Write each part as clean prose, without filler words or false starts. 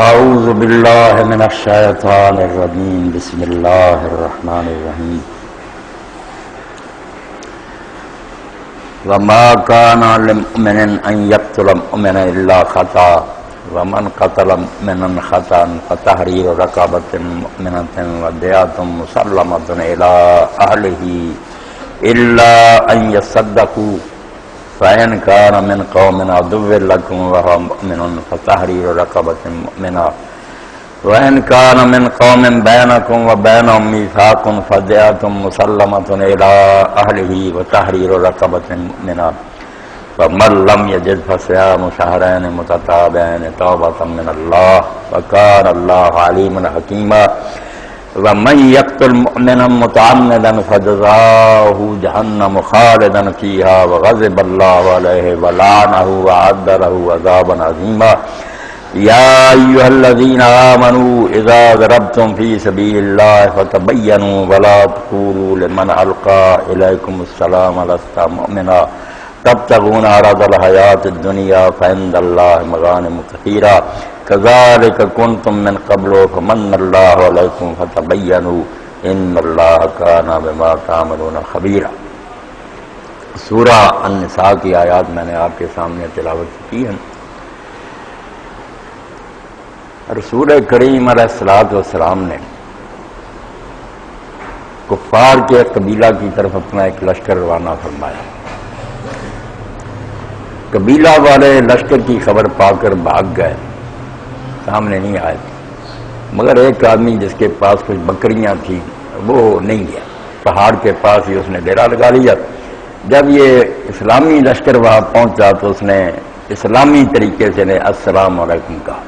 اعوذ باللہ من الشیطان الرجیم بسم اللہ الرحمن الرحیم وما كان لمؤمن ان يقتل مؤمنا الا خطأ ومن قتل مؤمنا خطأ فتحرير رقبة مؤمنة ودية مسلمة الى اهله الا ان يصدقوا فإن كان من قوم عدو لكم وهو مؤمن فتحرير رقبة مؤمنة وإن كان من قوم بينكم وبينهم ميثاق فدية مسلمة إلى أهله وتحرير رقبة مؤمنة فمن لم يجد فصيام شهرين متتابعين توبة من الله وكان الله عليما حكيما ومن يقتل مؤمنا متعمدا فجزاؤه جهنم خالدا فيها وغضب الله عليه ولعنه وأعد له عذابا عظيما يا أيها الذين آمنوا إذا ضربتم في سبيل الله فتبينوا ولا تقولوا لمن ألقى إليكم السلام لست مؤمنا تبتغون عرض الحياة الدنيا فعند الله مغانم كثيرة كذلك كنتم من قبل فمن الله عليكم فتبينوا ان اللہ کان بما تعملون خبیرا۔ سورہ النساء کی آیات میں نے آپ کے سامنے تلاوت کی ہے۔ رسول کریم علیہ الصلوۃ والسلام نے کفار کے قبیلہ کی طرف اپنا ایک لشکر روانہ فرمایا۔ قبیلہ والے لشکر کی خبر پا کر بھاگ گئے، سامنے نہیں آئے، مگر ایک آدمی جس کے پاس کچھ بکریاں تھیں وہ نہیں گیا، پہاڑ کے پاس ہی اس نے ڈیرا لگا لیا۔ جب یہ اسلامی لشکر وہاں پہنچا تو اس نے اسلامی طریقے سے نے السلام علیکم کہا،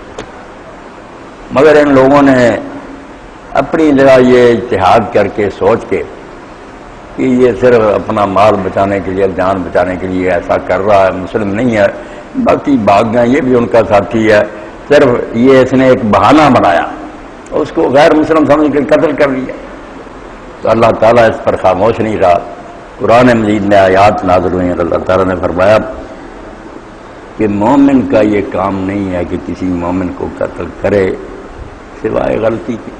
مگر ان لوگوں نے اپنی جگہ یہ اجتہاد کر کے سوچ کے کہ یہ صرف اپنا مال بچانے کے لیے، جان بچانے کے لیے ایسا کر رہا ہے، مسلم نہیں ہے، باقی بھاگ گئے، یہ بھی ان کا ساتھی ہے، صرف یہ اس نے ایک بہانہ بنایا، اس کو غیر مسلم سمجھ کے قتل کر لیا۔ تو اللہ تعالیٰ اس پر خاموش نہیں رہا، قرآن مجید میں آیات نازل ہوئی ہیں، اللہ تعالیٰ نے فرمایا کہ مومن کا یہ کام نہیں ہے کہ کسی مومن کو قتل کرے سوائے غلطی کی۔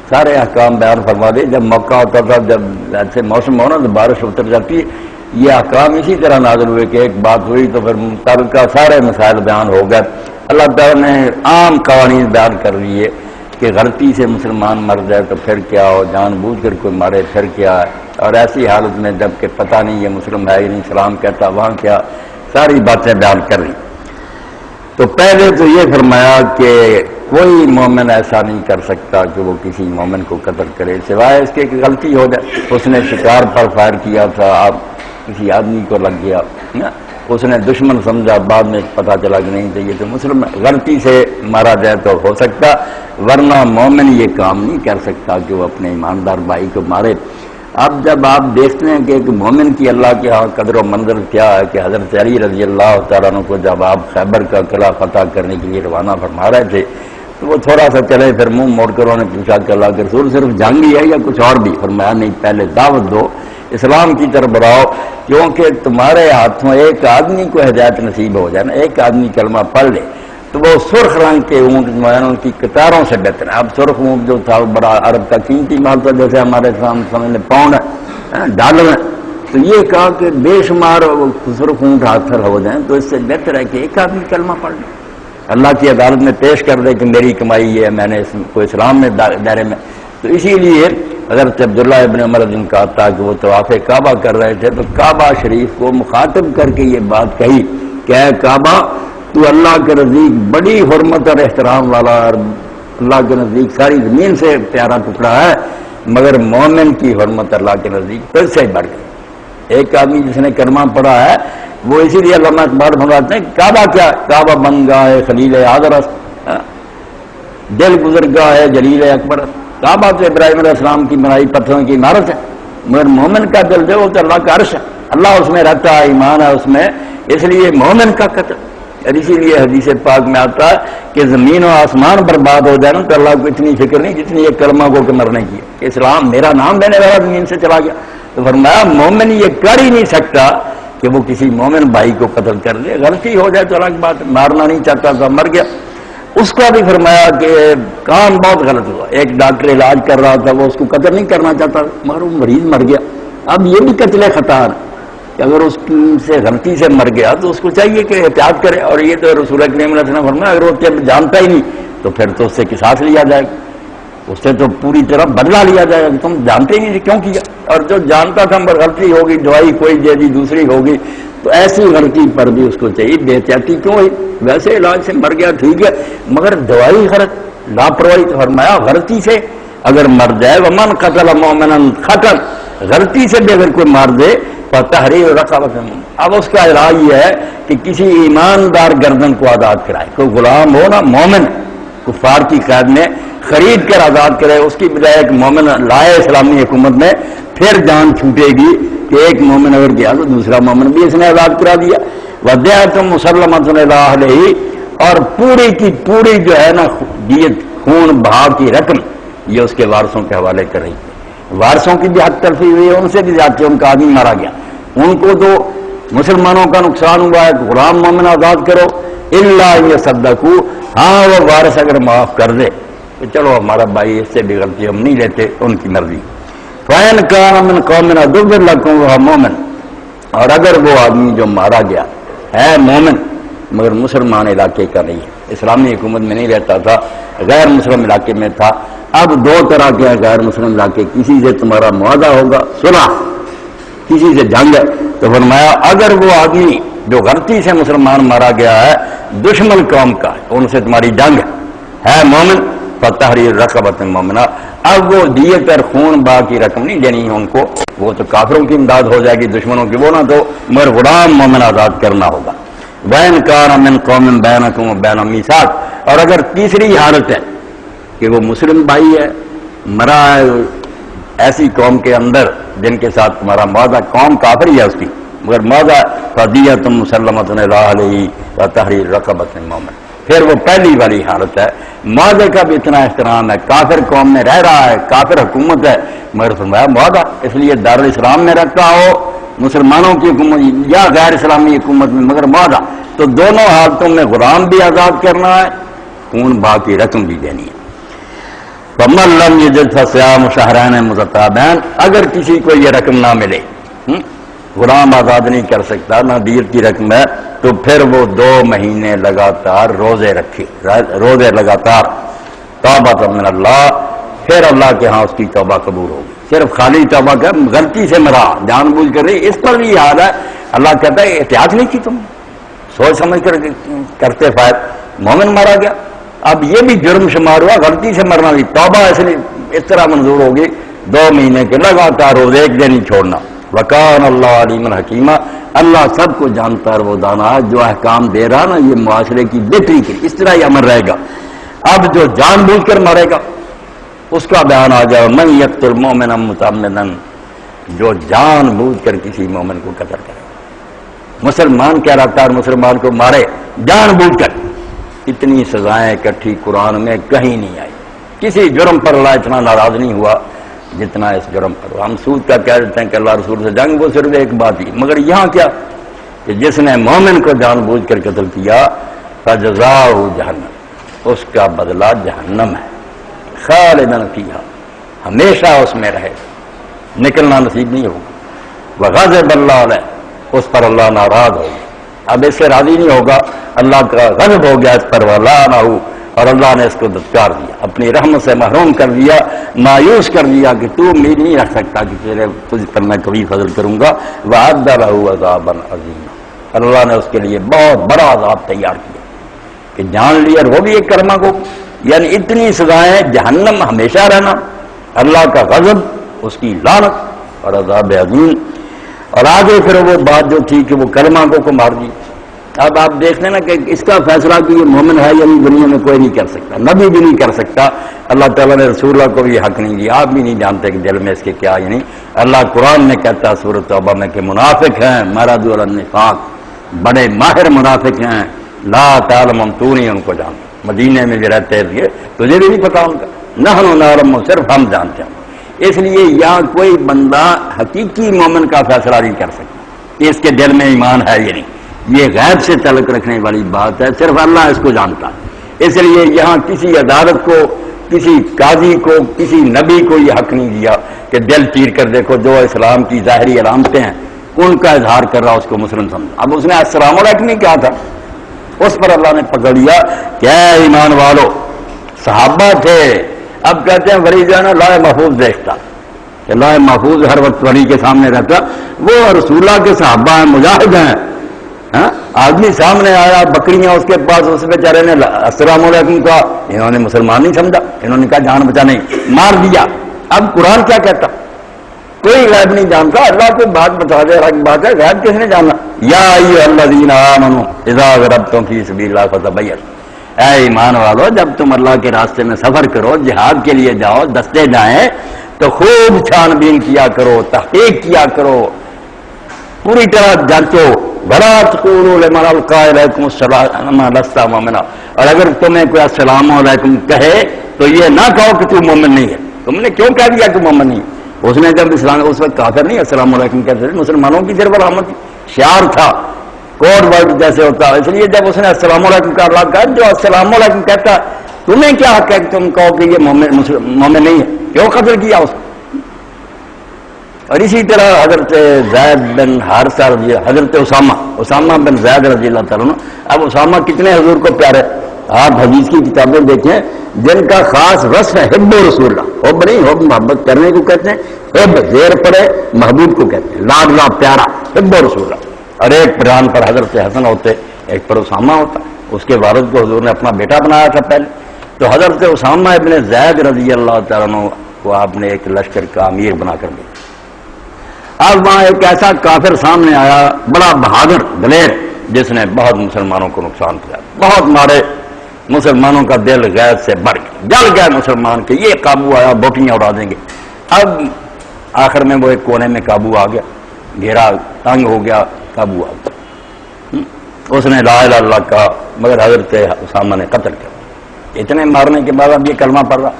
سارے احکام بیان فرما دے، جب موقع ہوتا تھا، جب ایسے موسم ہونا تو بارش اتر جاتی ہے، یہ احکام اسی طرح نازل ہوئے کہ ایک بات ہوئی تو پھر متعلقہ سارے مسائل بیان ہو گئے۔ اللہ تعالیٰ نے عام قوانین بیان کر دیے کہ غلطی سے مسلمان مر جائے تو پھر کیا ہو، جان بوجھ کر کوئی مارے پھر کیا ہے، اور ایسی حالت میں جب کہ پتہ نہیں یہ مسلم ہے یا نہیں، سلام کہتا وہاں کیا، ساری باتیں بیان کر رہی۔ تو پہلے تو یہ فرمایا کہ کوئی مومن ایسا نہیں کر سکتا کہ وہ کسی مومن کو قتل کرے سوائے اس کے کہ غلطی ہو جائے۔ اس نے شکار پر فائر کیا تھا، آپ کسی آدمی کو لگ گیا، اس نے دشمن سمجھا، بعد میں پتہ چلا کہ نہیں چاہیے تو مسلم غلطی سے مارا جائے تو ہو سکتا، ورنہ مومن یہ کام نہیں کر سکتا کہ وہ اپنے ایماندار بھائی کو مارے۔ اب جب آپ دیکھتے ہیں کہ ایک مومن کی اللہ کے ہاں قدر و منزل کیا ہے کہ حضرت علی رضی اللہ تعالیٰ عنہ کو جب آپ خیبر کا قلعہ فتح کرنے کے لیے روانہ فرما رہے تھے تو وہ تھوڑا سا چلے، پھر منہ موڑ کر انہوں نے پوچھا کہ اللہ کے رسول صرف جنگی ہے یا کچھ اور بھی؟ فرمایا نہیں، پہلے دعوت دو، اسلام کی طرف بڑھاؤ، کیونکہ تمہارے ہاتھوں ایک آدمی کو ہدایت نصیب ہو جائے نا، ایک آدمی کلمہ پڑھ لے تو وہ سرخ رنگ کے اونٹ جو ہے ان کی قطاروں سے بہتر ہے۔ اب سرخ اونٹ جو تھا وہ بڑا عرب کا قیمتی مال تھا، جیسے ہمارے سامنے پاؤنڈ ہے، ڈالر ہے، تو یہ کہا کہ بے شمار سرخ اونٹ حاصل ہو جائیں تو اس سے بہتر ہے کہ ایک آدمی کلمہ پڑھ لے، اللہ کی عدالت میں پیش کر دے کہ میری کمائی یہ ہے، میں نے اس کو اسلام میں دائرے میں۔ تو اسی لیے حضرت عبداللہ ابن عمر جن کا تھا کہ وہ طواف کعبہ کر رہے تھے تو کعبہ شریف کو مخاطب کر کے یہ بات کہی کہ اے کعبہ، تو اللہ کے نزدیک بڑی حرمت اور احترام والا، اور اللہ کے نزدیک ساری زمین سے پیارا ٹکڑا ہے، مگر مومن کی حرمت اللہ کے نزدیک پھر سے بڑھ گئی۔ ایک آدمی جس نے کلمہ پڑھا ہے وہ اسی لیے علامہ اقبال فرماتے ہیں کعبہ کیا، کعبہ بن گاہ ہے خلیل آدرس، دل گزرگاہ ہے جلیل اکبر۔ کعبہ تو ابراہیم علیہ السلام کی بنائی پتھروں کی عمارت ہے، مگر مومن کا دل جو وہ تو اللہ کا عرش ہے، اللہ اس میں رہتا ہے، ایمان ہے اس میں، اس لیے مومن کا قتل۔ اور اسی لیے حدیث پاک میں آتا ہے کہ زمین و آسمان برباد ہو جائے نا تو اللہ کو اتنی فکر نہیں جتنی ایک کلمہ کو کہ مرنے کی ہے، کہ اسلام میرا نام لینے والا زمین سے چلا گیا۔ تو فرمایا مومن یہ کر ہی نہیں سکتا کہ وہ کسی مومن بھائی کو قتل کر دے، غلطی ہو جائے تو الگ بات، مارنا نہیں چاہتا تھا مر گیا۔ اس کا بھی فرمایا کہ کام بہت غلط ہوا. ایک ڈاکٹر علاج کر رہا تھا، وہ اس کو قتل نہیں کرنا چاہتا مگر وہ مریض مر گیا. اب یہ بھی قتل خطا ہے کہ اگر اس سے غلطی سے مر گیا تو اس کو چاہیے کہ احتیاط کرے. اور یہ تو رسول کریم علیہ السلام فرمایا اگر وہ جانتا ہی نہیں تو پھر تو اس سے قصاص لیا جائے گا، اس سے تو پوری طرح بدلہ لیا جائے گا. تم جانتے ہی نہیں کیوں کیا. اور جو جانتا تھا مگر غلطی ہوگی، دوائی کوئی دے دی دوسری ہوگی، تو ایسی غلطی پر بھی اس کو چاہیے بے احتیاطی کیوں ہوئی. ویسے علاج سے مر گیا ٹھیک ہے، مگر دوائی غلط، لاپرواہی. تو فرمایا غلطی سے اگر مر جائے ومن قتل مؤمنا خطا، غلطی سے بھی اگر کوئی مار دے فتحریر رقبۃ. اب اس کا علاج یہ ہے کہ کسی ایماندار گردن کو آزاد کرائے. کوئی غلام ہو نا مومن، کفار کی قید میں خرید کر آزاد کرے، اس کی بجائے ایک مومن لائے اسلامی حکومت میں، پھر جان چھوٹے گی کہ ایک مومن اگر گیا تو دوسرا مومن بھی اس نے آزاد کرا دیا. ودیعۃ مسلمۃ الی اہلہ، اور پوری کی پوری جو ہے نا دیت خون بہا کی رقم یہ اس کے وارثوں کے حوالے کر رہی ہے. وارثوں کی بھی حق تلفی ہوئی ہے، ان سے بھی زیادتی. ان کا آدمی مارا گیا، ان کو تو مسلمانوں کا نقصان ہوا ہے. غلام مومن آزاد کرو الا یصدقوا، ہاں وہ وارث اگر معاف کر دے کہ چلو ہمارا بھائی اس سے بھی غلطی ہم نہیں لیتے، ان کی مرضی. فَإِنْ كَانَ مِنْ قَوْمٍ عَدُوٍّ لَكُمْ وَهُوَ مُؤْمِنٌ، اور اگر وہ آدمی جو مارا گیا ہے مومن مگر مسلمان علاقے کا نہیں ہے، اسلامی حکومت میں نہیں رہتا تھا، غیر مسلم علاقے میں تھا. اب دو طرح کے غیر مسلم علاقے، کسی سے تمہارا معاہدہ ہوگا صلح، کسی سے جنگ ہے. تو فرمایا اگر وہ آدمی جو غلطی سے مسلمان مارا گیا ہے دشمن قوم کا، ان سے تمہاری جنگ ہے مومن، فتحریر رقبۃ مومنہ، اب وہ دیت اور خون با کی رقم نہیں دینی ہے ان کو، وہ تو کافروں کی امداد ہو جائے گی دشمنوں کی، وہ نہ تو مگر غلام مومن آزاد کرنا ہوگا. وَإِنْ كَانَ مِنْ قَوْمٍ بَيْنَكُمْ وَبَيْنَهُمْ مِيثَاقٌ، اور اگر تیسری حالت ہے کہ وہ مسلم بھائی ہے مرا ہے ایسی قوم کے اندر جن کے ساتھ تمہارا معاہدہ، قوم کافر ہی ہے اس کی مگر معاہدہ، فدیۃ مسلمۃ الی اہلہ وتحریر رقبۃ مومن. پھر وہ پہلی والی حالت ہے، معاہدے کا بھی اتنا احترام ہے، کافر قوم میں رہ رہا ہے، کافر حکومت ہے مگر فرمایا معاہدہ، اس لیے دارالاسلام میں رکھتا ہو مسلمانوں کی حکومت یا غیر اسلامی حکومت میں مگر معاہدہ. تو دونوں حالتوں میں غلام بھی آزاد کرنا ہے، خون بہا کی رقم بھی دینی ہے. فَمَن لَّمْ يَجِدْ فَصِيَامُ شَهْرَيْنِ مُتَتَابِعَيْنِ، اگر کسی کو یہ رقم نہ ملے، غلام آزاد نہیں کر سکتا، نہ دیت کی رقم ہے، تو پھر وہ 2 مہینے لگاتار روزے رکھے، روزے لگاتار. توبۃ من اللہ، پھر اللہ کے ہاں اس کی توبہ قبول ہوگی. صرف خالی توبہ کر، غلطی سے مرا جان بوجھ کر نہیں، اس پر بھی حال ہے. اللہ کہتا ہے احتیاط نہیں کی تم، سوچ سمجھ کر کرتے فائد، مومن مارا گیا. اب یہ بھی جرم شمار ہوا، غلطی سے مرنا بھی. توبہ اس طرح منظور ہوگی 2 مہینے کے لگاتار روزے، ایک دن ہی چھوڑنا. وَكَانَ اللَّهُ عَلِيمًا حَكِيمًا، اللہ سب کو جانتا ہے، وہ دانا ہے. جو احکام دے رہا نا یہ معاشرے کی بہتری کے لیے، اس طرح ہی عمل رہے گا. اب جو جان بوجھ کر مارے گا اس کا بیان آ جائے، مَن يَقْتُلْ مُؤْمِنًا مُتَعَمِّدًا، جو جان بوجھ کر کسی مومن کو قتل کرے. مسلمان کہلاتا ہے مسلمان کو مارے جان بوجھ کر. اتنی سزائیں اکٹھی قرآن میں کہیں نہیں آئی. کسی جرم پر اللہ اتنا ناراض نہیں ہوا جتنا اس جرم پر. ہم سود کا کہہ دیتے ہیں کہ اللہ رسول سے جنگ، وہ صرف ایک بات ہی، مگر یہاں کیا کہ جس نے مومن کو جان بوجھ کر قتل کیا فجزاؤ جہنم، اس کا بدلہ جہنم ہے، خالدن فیہا، ہمیشہ اس میں رہے، نکلنا نصیب نہیں ہوگا. وغضب اللہ علیہ، اس پر اللہ ناراض ہوگا. اب اس سے راضی نہیں ہوگا، اللہ کا غضب ہو گیا اس پر، ولعنہ، اور اللہ نے اس کو دھتکار دیا، اپنی رحمت سے محروم کر دیا، مایوس کر دیا کہ تو امید نہیں رکھ سکتا کہ تجھ پر میں کبھی فضل کروں گا. وَأَعَدَّ لَهُ عَذَابًا عَظِيمًا، اللہ نے اس کے لیے بہت بڑا عذاب تیار کیا کہ جان لیا، اور وہ بھی ایک کلمہ کو. یعنی اتنی سزائیں، جہنم ہمیشہ رہنا، اللہ کا غضب، اس کی لعنت اور عذاب عظیم. اور آگے پھر وہ بات جو تھی کہ وہ کلمہ کو مار دی. اب آپ دیکھتے ہیں نا کہ اس کا فیصلہ کہ یہ مومن ہے یعنی دنیا میں کوئی نہیں کر سکتا، نبی بھی نہیں کر سکتا، اللہ تعالیٰ نے رسول اللہ کو بھی حق نہیں دیا. آپ بھی نہیں جانتے کہ دل میں اس کے کیا، یعنی اللہ قرآن میں کہتا ہے سورۃ توبہ میں کہ منافق ہیں، مردوا علی النفاق، بڑے ماہر منافق ہیں، لا تعلمہم، تو نہیں ان کو جانتا. مدینے میں بھی رہتے ہیں، تجھے بھی نہیں پتا ان کا. نحن نعلم، صرف ہم جانتے ہیں. اس لیے یہاں کوئی بندہ حقیقی مومن کا فیصلہ نہیں کر سکتا کہ اس کے دل میں ایمان ہے یا نہیں. یہ غیب سے تعلق رکھنے والی بات ہے، صرف اللہ اس کو جانتا ہے. اس لیے یہاں کسی عدالت کو، کسی قاضی کو، کسی نبی کو یہ حق نہیں دیا کہ دل چیر کر دیکھو جو اسلام کی ظاہری علامتیں ہیں ان کا اظہار کر رہا اس کو مسلم سمجھا۔ اب اس نے السلام علیکم نہیں کہا تھا، اس پر اللہ نے پکڑ لیا کہ اے ایمان والو، صحابہ تھے، اب کہتے ہیں ولی جو ہے نا لوح محفوظ دیکھتا، کہ لوح محفوظ ہر وقت ولی کے سامنے رہتا، وہ رسول اللہ کے صحابہ ہیں، مجاہد ہیں۔ ہاں آدمی سامنے آیا، بکریاں اس کے پاس، اس بیچارے نے السلام علیکم کہا، انہوں نے مسلمان نہیں سمجھا، انہوں نے کہا جان بچا نہیں، مار دیا۔ اب قرآن کیا کہتا؟ کوئی غیب نہیں جانتا، اللہ کو بات بتا دے، حق بات ہے، غیب کس نے جاننا؟ یا ایھا الذین آمنوا اذا ضربتم فی سبیل اللہ فتبینوا، اے ایمان والو جب تم اللہ کے راستے میں سفر کرو، جہاد کے لیے جاؤ، دستے جائیں تو خوب چھان بین کیا کرو، تحقیق کیا کرو، پوری طرح جانچو۔ ولا تقولوا لمن القى اليكم السلام لست مؤمنا، اور اگر تمہیں کوئی السلام علیکم کہے تو یہ نہ کہو کہ تو مومن نہیں ہے۔ تم نے کیوں کہہ دیا کہ مومن نہیں ہے؟ اس نے جب اسلام، اس وقت کافر نہیں السلام علیکم کہتے تھے، مسلمانوں کی صرف علامت تھی، شعار تھا، کوڈ ورڈ جیسے ہوتا ہے۔ اس لیے جب اس نے السلام علیکم کا اللہ کہا، جو السلام علیکم کہتا تمہیں کیا حق ہے کہ تم کہو کہ یہ مومن نہیں ہے؟ کیوں قتل کیا اس کو؟ اور اسی طرح حضرت زید بن حارثہ حضرت اسامہ بن زید رضی اللہ تعالیٰ عنہ، اب اسامہ کتنے حضور کو پیارے، آپ حدیث کی کتابیں دیکھیں جن کا خاص وصف ہے حب رسول اللہ، حب نہیں، حب محبت کرنے کو کہتے ہیں، حب زیر پڑے محبوب کو کہتے ہیں، لاڈلا پیارا، حب رسول اللہ۔ اور ایک پران پر حضرت حسن ہوتے، ایک پر اسامہ ہوتا، اس کے والد کو حضور نے اپنا بیٹا بنایا تھا پہلے، تو حضرت اسامہ ابن زید رضی اللہ تعالیٰ عنہ کو آپ نے ایک لشکر کا امیر بنا کر دیا۔ اب وہاں ایک ایسا کافر سامنے آیا، بڑا بہادر دلیر، جس نے بہت مسلمانوں کو نقصان کیا، بہت مارے، مسلمانوں کا دل غیظ سے بڑھ گیا، جل گئے مسلمان کہ یہ قابو آیا، بوٹیاں اڑا دیں گے۔ اب آخر میں وہ ایک کونے میں قابو آ گیا، گھیرا تنگ ہو گیا، قابو آ گیا، اس نے لا الہ الا اللہ کہا، مگر حضرت اسامہ نے قتل کیا۔ اتنے مارنے کے بعد اب یہ کلمہ پڑھ رہا۔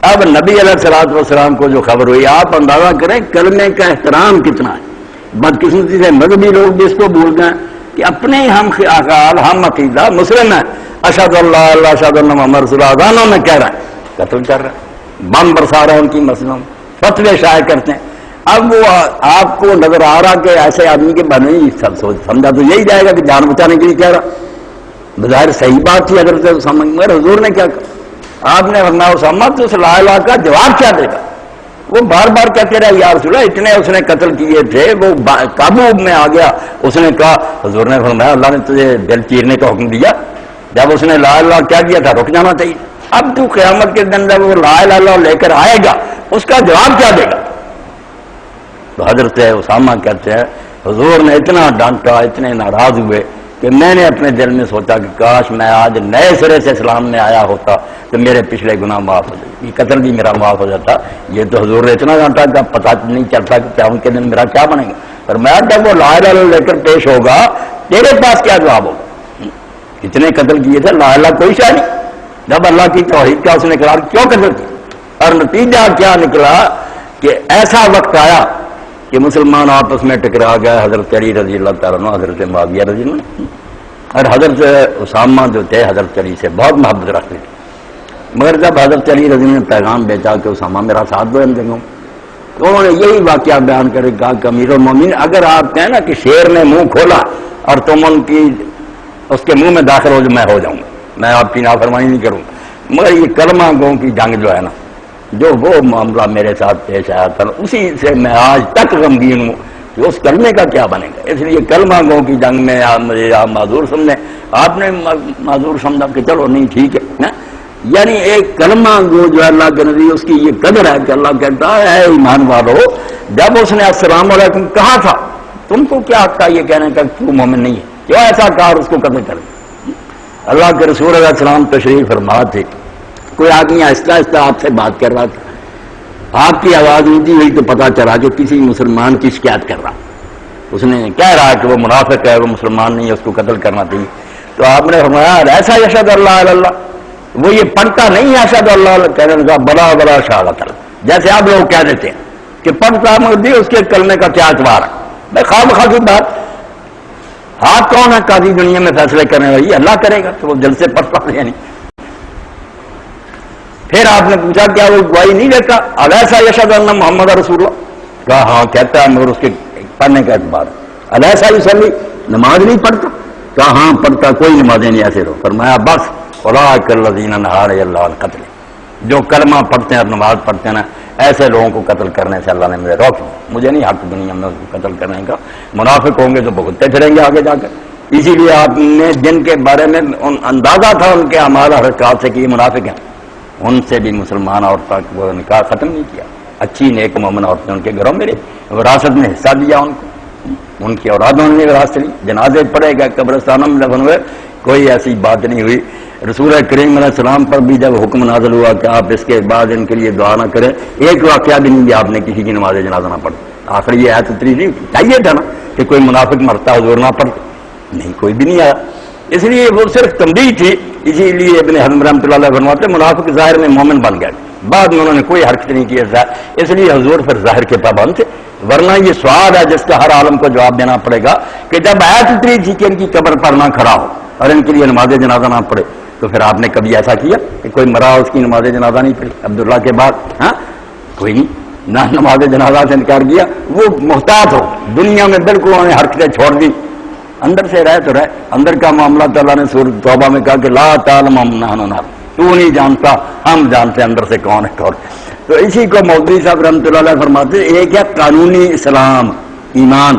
اب نبی علیہ الصلوۃ والسلام کو جو خبر ہوئی، آپ اندازہ کریں کلمے کا احترام کتنا ہے۔ بدقسمتی سے مذہبی لوگ بھی اس کو بھول گئے کہ اپنے ہم خیال، ہم عقیدہ مسلم ہیں، اشہد اللہ اللہ اشہد ان محمد رسول اللہ اذانوں میں کہہ رہا ہے، قتل کر رہا ہے، بم برسا رہے ہیں ان کی مسجدوں میں، فتوے شائع کرتے ہیں۔ اب وہ آپ کو نظر آ رہا کہ ایسے آدمی کے بارے میں سمجھا تو یہی جائے گا کہ جان بچانے کے لیے کہہ رہا، بظاہر صحیح بات تھی حضرت اسامہ، مگر حضور نے کیا کہا؟ آپ نے فرمایا اسامہ تو اس لا الہ کا جواب کیا دے گا؟ وہ بار بار کہتے رہے یا رسول اللہ، اتنے اس نے قتل کیے تھے، وہ قابو میں آ گیا۔ اس نے کہا، حضور نے فرمایا اللہ نے تجھے دل چیرنے کا حکم دیا، جب اس نے لا الہ کیا کیا تھا رک جانا چاہیے۔ اب تو قیامت کے دن جب وہ لا الہ لے کر آئے گا اس کا جواب کیا دے گا؟ تو حضرت اسامہ کہتے ہیں حضور نے اتنا ڈانٹا، اتنے ناراض ہوئے کہ میں نے اپنے دل میں سوچا کہ کاش میں آج نئے سرے سے اسلام میں آیا ہوتا تو میرے پچھلے گناہ معاف ہو جاتے، یہ قتل بھی میرا معاف ہو جاتا۔ یہ تو حضور نے اتنا ڈانٹا کہ پتہ نہیں چلتا کہ قیامت کے دن میرا کیا بنے گا، پر میں جب وہ لا الہ لے کر پیش ہوگا تیرے پاس کیا جواب ہوگا؟ اتنے قتل کیے تھے، لا الہ کوئی شاید نہیں، جب اللہ کی توحید کا اس نے اقرار کیوں قتل کیا؟ اور نتیجہ کیا نکلا کہ ایسا وقت آیا کہ مسلمان آپس میں ٹکرا گئے، حضرت علی رضی اللہ تعالیٰ عنہ، حضرت معاویہ رضی اللہ عنہ، اور حضرت اسامہ جو تھے حضرت علی سے بہت محبت رکھتے تھے، مگر جب حضرت علی رضی اللہ نے پیغام بھیجا کہ اسامہ میرا ساتھ دو ان جنگوں، تو انہوں نے یہی واقعہ بیان کرے کہا کہ امیر المومنین اگر آپ کہیں نا کہ شیر نے منہ کھولا اور تم ان کی اس کے منہ میں داخل ہو جو میں ہو جاؤں گا، میں آپ کی نافرمانی نہیں کروں گا، مگر یہ کلمہ گوں کی جنگ جو ہے نا، جو وہ معاملہ میرے ساتھ پیش آیا تھا اسی سے میں آج تک غمگین ہوں کہ اس کلمے کا کیا بنے گا۔ اس لیے کلمہ گو کی جنگ میں مجھے آپ معذور سمجھیں، آپ نے معذور سمجھا کہ چلو نہیں ٹھیک ہے نا، یعنی ایک کلمہ گو جو ہے اللہ کے نبی اس کی یہ قدر ہے کہ اللہ کہتا ہے اے ایمان والو، جب اس نے السلام علیکم کہا تھا تم کو کیا حق تھا یہ کہنے کا کہ تو مومن نہیں ہے؟ کیوں ایسا کہا اور اس کو قتل کر دیا؟ اللہ کے رسول علیہ السلام تشریف فرما تھے، کوئی آدمی آہستہ آہستہ آپ سے بات کر رہا تھا، آپ کی آواز اونچی ہوئی تو پتا چلا کہ کسی مسلمان کی شکایت کر رہا، اس نے کہہ رہا کہ وہ منافق ہے، وہ مسلمان نہیں ہے، اس کو قتل کرنا چاہیے۔ تو آپ نے فرمایا ایسا اشہد اللہ الا اللہ، وہ یہ پڑھتا نہیں ہے اشہد اللہ، کہنے لگا بڑا بڑا شہادت اللہ، جیسے آپ لوگ کہہ دیتے ہیں کہ پڑھتا مردی اس کے کلمے کا کیا اعتبار ہے؟ میں خواہ خواہ کی بات، آپ کون ہے قاضی دنیا میں فیصلے کرنے والی؟ اللہ کرے گا، تو وہ دل سے پڑھتا ہے نہیں، پھر آپ نے پوچھا کیا وہ گواہی نہیں دیتا؟ الیسا یشہد ان محمد رسول اللہ، کہا ہاں کہتا ہے مگر اس کے پڑھنے کا اعتبار، الیسا یصلی، نماز نہیں پڑھتا؟ کہا ہاں پڑھتا، کوئی نمازیں نہیں ایسے رو. فرمایا بس اولئک الذین نہی اللہ عن القتل، جو کلمہ پڑھتے ہیں اور نماز پڑھتے ہیں نا، ایسے لوگوں کو قتل کرنے سے اللہ نے مجھے روک دیا، مجھے نہیں حق دنیا میں اس کو قتل کرنے کا. منافق ہوں گے تو بھگتتے پھریں گے آگے جا کر. اسی لیے آپ نے جن کے بارے میں اندازہ تھا ان کے اعمال حرکات سے کہ یہ منافق ہیں، ان سے بھی مسلمان عورتوں کو نکاح ختم نہیں کیا. اچھی نیک مومن عورتیں ان کے گھروں میں رہی، وراثت میں حصہ دیا ان کو، ان کی اولادوں نے وراثت لی، جنازے پڑے گئے، قبرستانوں میں دفن ہوئے، کوئی ایسی بات نہیں ہوئی. رسول کریم علیہ السلام پر بھی جب حکم نازل ہوا کہ آپ اس کے بعد ان کے لیے دعا نہ کریں، ایک واقعہ بھی نہیں آپ نے کسی کی نماز جنازہ نہ پڑھ. آخر یہ آیت اتری تھی، چاہیے تھا نا کہ کوئی منافق مرتا حضور نہ پڑھتے، نہیں کوئی بھی نہیں آیا. اس لیے وہ صرف تنبیہ تھی. اسی لیے ابن حزم رحمۃ اللہ علیہ فرماتے منافق ظاہر میں مومن بن گئے، بعد میں انہوں نے کوئی حرکت نہیں کی، اس لیے حضور پھر ظاہر کے پابند تھے. ورنہ یہ سوال ہے جس کا ہر عالم کو جواب دینا پڑے گا کہ جب آیت اتری تھی کہ ان کی قبر پر نہ کھڑا ہو اور ان کے لیے نماز جنازہ نہ پڑھے، تو پھر آپ نے کبھی ایسا کیا کہ کوئی مرا اس کی نماز جنازہ نہیں پڑھی عبداللہ کے بعد؟ ہاں کوئی نہیں، نہ نماز جنازہ سے انکار کیا. وہ محتاط ہو دنیا میں بالکل انہوں نے حرکتیں چھوڑ دی، اندر سے رہے تو رہے. اندر کا معاملہ تو اللہ نے سورۃ توبہ میں کہا کہ لا تعلم نحن نعلم، تو نہیں جانتا ہم جانتے اندر سے کون ہے کون. تو اسی کو مولوی صاحب رحمۃ اللہ علیہ فرماتے ہیں ایک ہے قانونی اسلام ایمان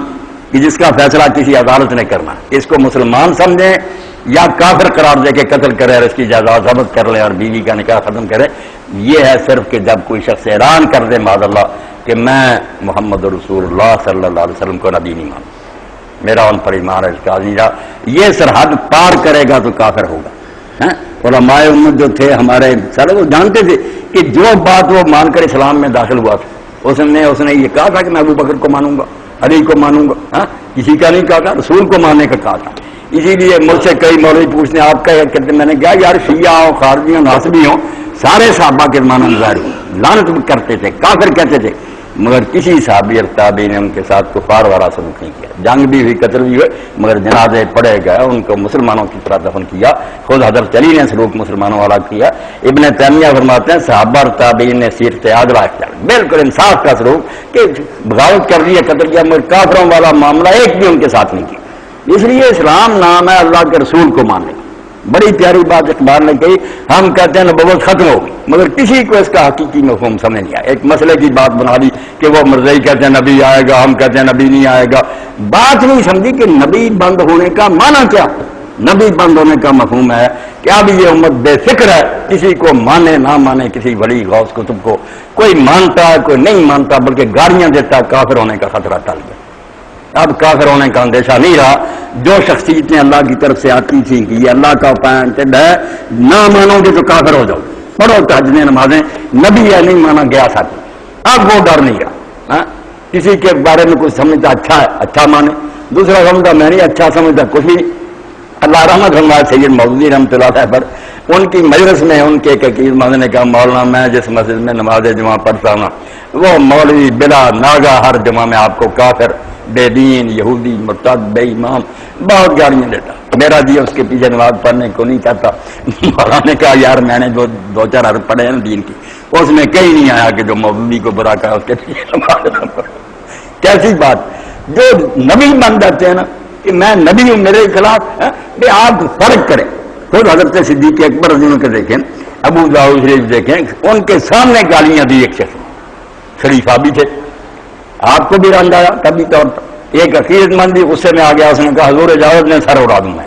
کہ جس کا فیصلہ کسی عدالت نے کرنا، اس کو مسلمان سمجھیں یا کافر قرار دے کے قتل کرے اور اس کی جائیداد ضبط کر لے اور بیوی کا نکاح ختم کرے. یہ ہے صرف کہ جب کوئی شخص اعلان کر دے معاذ اللہ کہ میں محمد رسول اللہ صلی اللہ علیہ وسلم کو نبی نہیں مانتا، میرا ان پر ایمان ہے، اس کا عزیزہ یہ سرحد پار کرے گا تو کافر ہوگا. علماء امت جو تھے ہمارے سارے وہ جانتے تھے کہ جو بات وہ مان کر اسلام میں داخل ہوا تھا اس نے یہ کہا تھا کہ میں ابو بکر کو مانوں گا، علی کو مانوں گا، کسی کا نہیں کہا تھا، رسول کو ماننے کا کہا تھا. اسی لیے مجھ سے کئی مولوی پوچھتے ہیں آپ کا کہتے، میں نے کہا یار شیعہ ہوں خارجی ہوں ناصبی ہوں سارے صحابہ کے زمانہ میں ظاہر ہوں لعنت کرتے تھے، کافر کہتے تھے، مگر کسی صحابی اور تابعی نے ان کے ساتھ کفار والا سلوک نہیں کیا. جنگ بھی ہوئی، قتل بھی ہوئے، مگر جنازے پڑے گئے، ان کو مسلمانوں کی طرح دفن کیا. خود حضرت علی نے سلوک مسلمانوں والا کیا. ابن تیمیہ فرماتے ہیں صحابہ اور تابعین نے سیرت عادلہ اختیار، بالکل انصاف کا سلوک کہ بغاوت کر دی ہے، قتل کیا، مگر کافروں والا معاملہ ایک بھی ان کے ساتھ نہیں کیا. اس لیے اسلام نام ہے اللہ کے رسول کو ماننے. بڑی پیاری بات اقبال نے کہی، ہم کہتے ہیں نبوت ختم ہو گئی مگر کسی کو اس کا حقیقی مفہوم سمجھ نہیں آیا. ایک مسئلے کی بات بنا دی کہ وہ مرزائی کہتے ہیں نبی آئے گا، ہم کہتے ہیں نبی نہیں آئے گا. بات نہیں سمجھی کہ نبی بند ہونے کا معنی کیا. نبی بند ہونے کا مفہوم ہے کہ اب یہ امت بے فکر ہے، کسی کو مانے نہ مانے، کسی ولی غوث کتب کو کوئی مانتا ہے کوئی نہیں مانتا، بلکہ گاڑیاں دیتا، کافر ہونے کا خطرہ ٹل گیا. اب کافر ہونے کا اندیشہ نہیں رہا. جو شخصیتیں اللہ کی طرف سے آتی تھیں کہ یہ اللہ کا اپائنٹڈ ہے، نہ مانو گے تو کافر ہو جاؤ، پڑھو تہجد نمازیں، نبی ہے نہیں مانا گیا ساتھی. اب وہ ڈر نہیں رہا. کسی کے بارے میں کچھ سمجھتا اچھا ہے اچھا مانے، دوسرا سمجھتا میں نہیں اچھا سمجھتا کچھ بھی. اللہ رحمت فرمائے سید مودودی رحمۃ اللہ علیہ پر، ان کی مجلس میں ان کے ایک عقید مند نے کہا مولانا میں جس مسجد میں نماز جمعہ پڑھتا ہوں وہ مولوی بلا ناگا ہر جمعہ میں آپ کو کافر، بے دین، یہودی، مرتد، بے ایمان بہت گالیاں دیتا. میرا جی اس کے پیچھے نماز پڑھنے کو نہیں چاہتا. مولانا نے کہا یار میں نے جو دو چار حرف پڑھے ہیں دین کی، اس میں کہیں نہیں آیا کہ جو مولوی کو برا کہا اس کے پیچھے نماز نہ پڑھو. کیسی بات. جو نبی بن جاتے ہیں نا کہ میں نبی ہوں میرے خلاف، آپ فرق کریں. خود حضرت صدیق اکبر رضی اللہ عنہ کے دیکھیں، ابو داؤد شریف دیکھیں، ان کے سامنے گالیاں دی ایک شخص، خلیفہ بھی تھے، آپ کو بھی رنج آیا کبھی طور پر. ایک عقیدت مند بھی غصے میں آ گیا، اس نے کہا حضور اجازت نے سر اڑا دوں میں.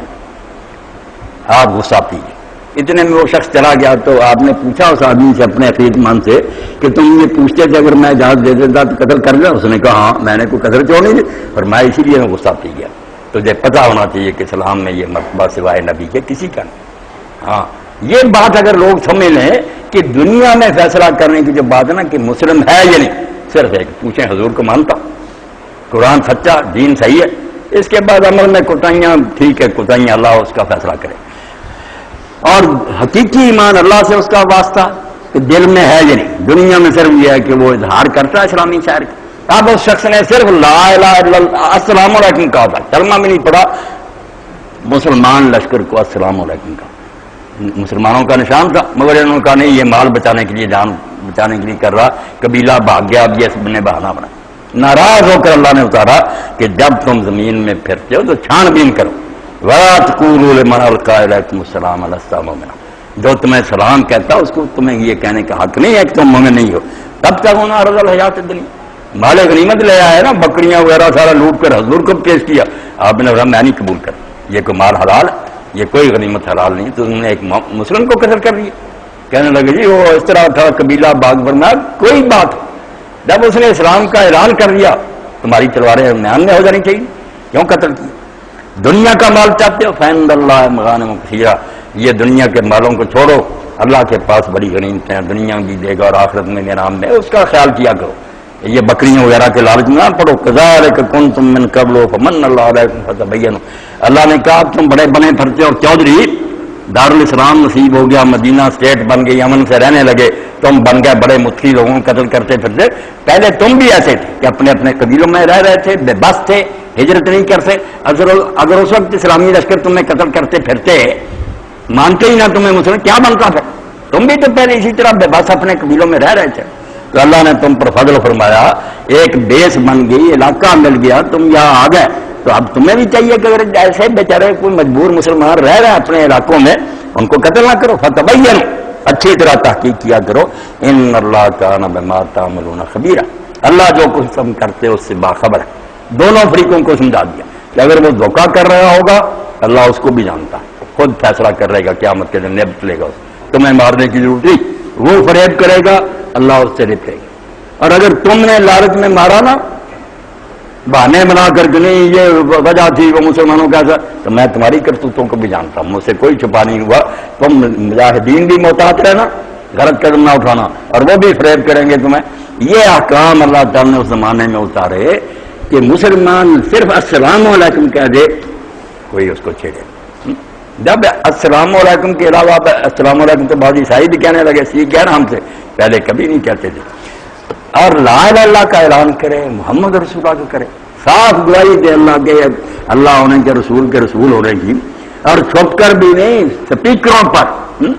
آپ غصہ کیجیے. اتنے میں وہ شخص چلا گیا. تو آپ نے پوچھا اس آدمی سے اپنے عقیدت مند سے کہ تم یہ پوچھتے تھے اگر میں اجازت دے دیتا تو قتل کر دیا؟ اس نے کہا ہاں میں نے کوئی قتل کیوں نہیں دی، پر میں اسی لیے میں غصہ پی گیا. تجھے پتا ہونا چاہیے کہ اسلام میں یہ مرتبہ سوائے نبی کے کسی کا نہیں. ہاں یہ بات اگر لوگ سمجھ لیں کہ دنیا میں فیصلہ کرنے کی جو بات ہے نا کہ مسلم ہے یا نہیں، صرف ایک پوچھیں حضور کو مانتا، قرآن سچا، دین صحیح ہے، اس کے بعد عمل میں کوتاہیاں ٹھیک ہے، کوتاہیاں اللہ اس کا فیصلہ کرے. اور حقیقی ایمان اللہ سے اس کا واسطہ کہ دل میں ہے یا نہیں. دنیا میں صرف یہ ہے کہ وہ اظہار کرتا ہے اسلامی شاعر کا. اب اس شخص نے صرف لا الہ الا اللہ السلام علیکم کہا تھا، کلمہ بھی نہیں پڑھا، مسلمان لشکر کو السلام علیکم کہا. مسلمانوں کا نشان تھا، مگر انہوں نے کہا نہیں یہ مال بچانے کے لیے، جان بچانے کے لیے کر رہا، قبیلہ بھاگ گیا، اب یہ سب نے بہانہ بنا۔ ناراض ہو کر اللہ نے اتارا کہ جب تم زمین میں پھرتے ہو تو چھان بین کرو، وَلَا تَقُولُوا لِمَنْ أَلْقَىٰ إِلَيْكُمُ السَّلَامَ لَسْتَ مُؤْمِنًا، جو تمہیں سلام کہتا اس کو تمہیں یہ کہنے کا حق نہیں ہے کہ تم مومن نہیں ہو۔ تب تک ہونا عرض الحیات الدنیا، مال غنیمت لے آئے نا، بکریاں وغیرہ سارا لوٹ کر حضور کو پیش کیا، آپ نے کہا میں نہیں قبول کر، یہ کوئی مال حلال ہے، یہ کوئی غنیمت حلال نہیں، تو تم نے ایک مسلم کو قتل کر دیا۔ کہنے لگے جی وہ اس طرح تھا، قبیلہ باغ فرمایا کوئی بات، جب اس نے اسلام کا اعلان کر دیا تمہاری تلواریں میان میں ہو جانی چاہیے، کیوں قتل کی؟ دنیا کا مال چاہتے ہو، فَإِنَّ اللَّهَ مَغَانِمُ كَثِيرَةٌ، یہ دنیا کے مالوں کو چھوڑو، اللہ کے پاس بڑی غنیمتیں ہیں، دنیا بھی دے گا اور آخرت میں میرا نام دے، اس کا خیال کیا کرو، یہ بکریوں وغیرہ کے لالچ نہ پڑو۔ كَذَٰلِكَ كُنتُم مِّن قَبْلُ فَمَنَّ اللَّهُ عَلَيْكُمْ فَتَبَيَّنُوا، اللہ نے کہا تم بڑے بنے پھرتے ہو، چودھری دارالاسلام نصیب ہو گیا، مدینہ اسٹیٹ بن گئی، امن سے رہنے لگے، تم بن گئے بڑے متقی، لوگوں کو قتل کرتے پھرتے، پہلے تم بھی ایسے تھے کہ اپنے اپنے قبیلوں میں رہ رہے تھے، بے بس تھے، ہجرت نہیں کرتے، اگر اس وقت اسلامی لشکر تمہیں قتل کرتے پھرتے، مانتے ہی نہ تمہیں مسلم، کیا بنتا پھر؟ تم بھی تو پہلے اسی طرح بے بس اپنے قبیلوں میں رہ رہے تھے، تو اللہ نے تم پر فضل فرمایا، ایک بیس بن گئی، علاقہ مل گیا، تم یہاں آ گئے، تو اب تمہیں بھی چاہیے کہ اگر ایسے بیچارے کوئی مجبور مسلمان رہ رہے ہیں اپنے علاقوں میں، ان کو قتل نہ کرو، فتبین، اچھی طرح تحقیق کیا کرو، ان اللہ کان بما تعملون خبیرا، اللہ جو کچھ تم کرتے اس سے باخبر ہے۔ دونوں فریقوں کو سمجھا دیا کہ اگر وہ دھوکہ کر رہا ہوگا اللہ اس کو بھی جانتا ہے، خود فیصلہ کر رہے گا، قیامت کے دن نبت لے گا، تمہیں مارنے کی ضرورت نہیں، وہ فریب کرے گا اللہ اس سے نپٹے گا۔ اور اگر تم نے لالچ میں مارا نا، بہانے بنا کر کے نہیں یہ وجہ تھی وہ مسلمانوں کا، تو میں تمہاری کرتوتوں کو بھی جانتا ہوں، مجھ سے کوئی چھپا نہیں ہوا، تم مجاہدین بھی محتاط رہنا، غلط قدم نہ اٹھانا، اور وہ بھی فریب کریں گے تمہیں۔ یہ احکام اللہ تعالیٰ نے اس زمانے میں اتارے کہ مسلمان صرف السلام علیکم کہہ دے کوئی اس کو چھیڑے، جب السلام علیکم کے علاوہ السلام علیکم تو بعض عیسائی بھی کہنے لگے، سیکھ گئے نا ہم سے، پہلے کبھی نہیں کہتے تھے، اور لا الہ الا اللہ کا اعلان کرے، محمد رسول اللہ کا کرے، صاف گواہی دے اللہ کے، اللہ ہونے کے رسول ہونے کی، اور چھپ کر بھی نہیں، سپیکروں پر۔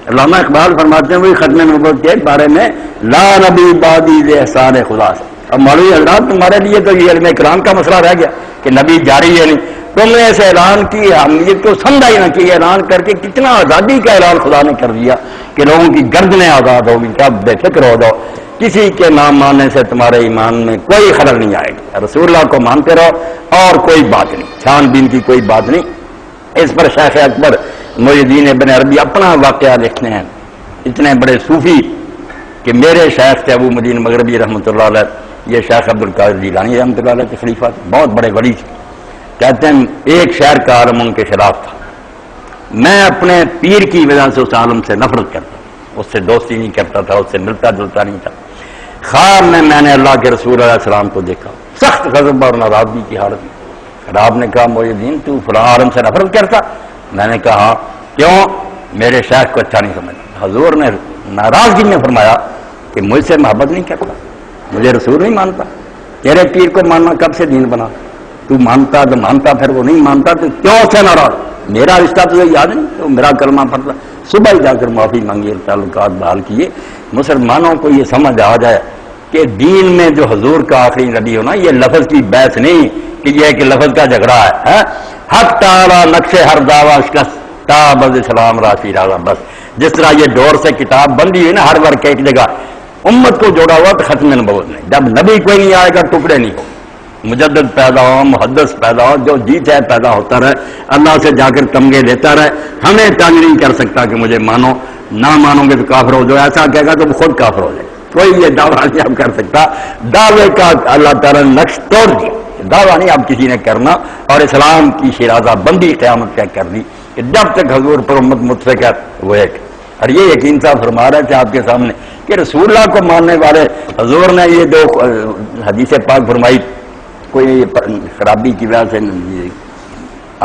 علامہ اقبال فرماتے ہیں وہی ختم نبوت کے بارے میں، لا نبی بعدی ذی احسان خدا سے۔ اب مولوی حضرات تمہارے لیے تو یہ علم اکرام کا مسئلہ رہ گیا کہ نبی جاری ہے نہیں، تم نے ایسے اعلان کی اہمیت کو سمجھا ہی نہ، کہ اعلان کر کے کتنا آزادی کا اعلان خدا نے کر دیا کہ لوگوں کی گردنیں آزاد ہوگی، کیا بے فکر ہو جاؤ، کسی کے نام ماننے سے تمہارے ایمان میں کوئی خلل نہیں آئے گی، رسول اللہ کو مانتے رہو اور کوئی بات نہیں، چھان بین کی کوئی بات نہیں۔ اس پر شیخ اکبر محی الدین ابن عربی اپنا واقعہ لکھتے ہیں، اتنے بڑے صوفی کہ میرے شیخ تھے ابو مدین مغربی رحمۃ اللہ علیہ، یہ شیخ عبد القادر جیلانی رحمۃ اللہ علیہ کے خلیفہ تھے، بہت بڑے ولی تھے، کہتے ہیں ایک شہر کا عالم ان کے خلاف تھا، میں اپنے پیر کی وجہ سے اس عالم سے نفرت کرتا، اس سے دوستی نہیں کرتا تھا، اس سے ملتا جلتا نہیں تھا۔ خواب میں نے اللہ کے رسول علیہ السلام کو دیکھا، سخت غضب اور ناراضگی کی حالت میں۔ پھر آپ نے کہا محی الدین تو فلاں عالم سے نفرت کرتا؟ میں نے کہا کیوں؟ میرے شیخ کو اچھا نہیں سمجھتا۔ حضور نے ناراضگی میں فرمایا کہ مجھ سے محبت نہیں کرتا، مجھے رسول نہیں مانتا، تیرے پیر کو ماننا کب سے دین بنا؟ تو مانتا تو مانتا، پھر وہ نہیں مانتا تو کیوں سے ناراض؟ میرا رشتہ تجھے یاد نہیں؟ تو میرا کلمہ پڑھتا، صبح ہی جا کر معافی مانگی، تعلقات بحال کیے۔ مسلمانوں کو یہ سمجھ آ جائے کہ دین میں جو حضور کا آخری نبی ہونا یہ لفظ کی بحث نہیں کہ یہ ایک لفظ کا جھگڑا ہے، حق تعالی نقش ہر دعویٰ شکست تابز اسلام راشی راغا، بس جس طرح یہ ڈور سے کتاب بندی ہوئی نا ہر ورق ایک جگہ، امت کو جوڑا ہوا تو ختم نبوت نہیں، جب نبی کوئی نہیں آئے گا ٹکڑے نہیں ہو، مجدد پیدا ہو، محدث پیدا ہو، جو جی چاہے پیدا ہوتا رہے، اللہ سے جا کر تمغے لیتا رہے، ہمیں تنگ نہیں کر سکتا کہ مجھے مانو، نہ مانو گے تو کافر ہو جاؤ، ایسا کہے گا تو خود کافر ہو جائے، کوئی یہ دعویٰ نہیں اب کر سکتا، دعوے کا اللہ تعالیٰ نے نقش توڑ دیا، دعویٰ نہیں اب کسی نے کرنا، اور اسلام کی شرازہ بندی قیامت طے کر دی کہ جب تک حضور پر امت متفق ہے وہ ایک، اور یہ یقین صاحب فرما رہا ہے کہ آپ کے سامنے کہ رسول اللہ کو ماننے والے، حضور نے یہ دو حدیث پاک فرمائی، کوئی خرابی کی وجہ سے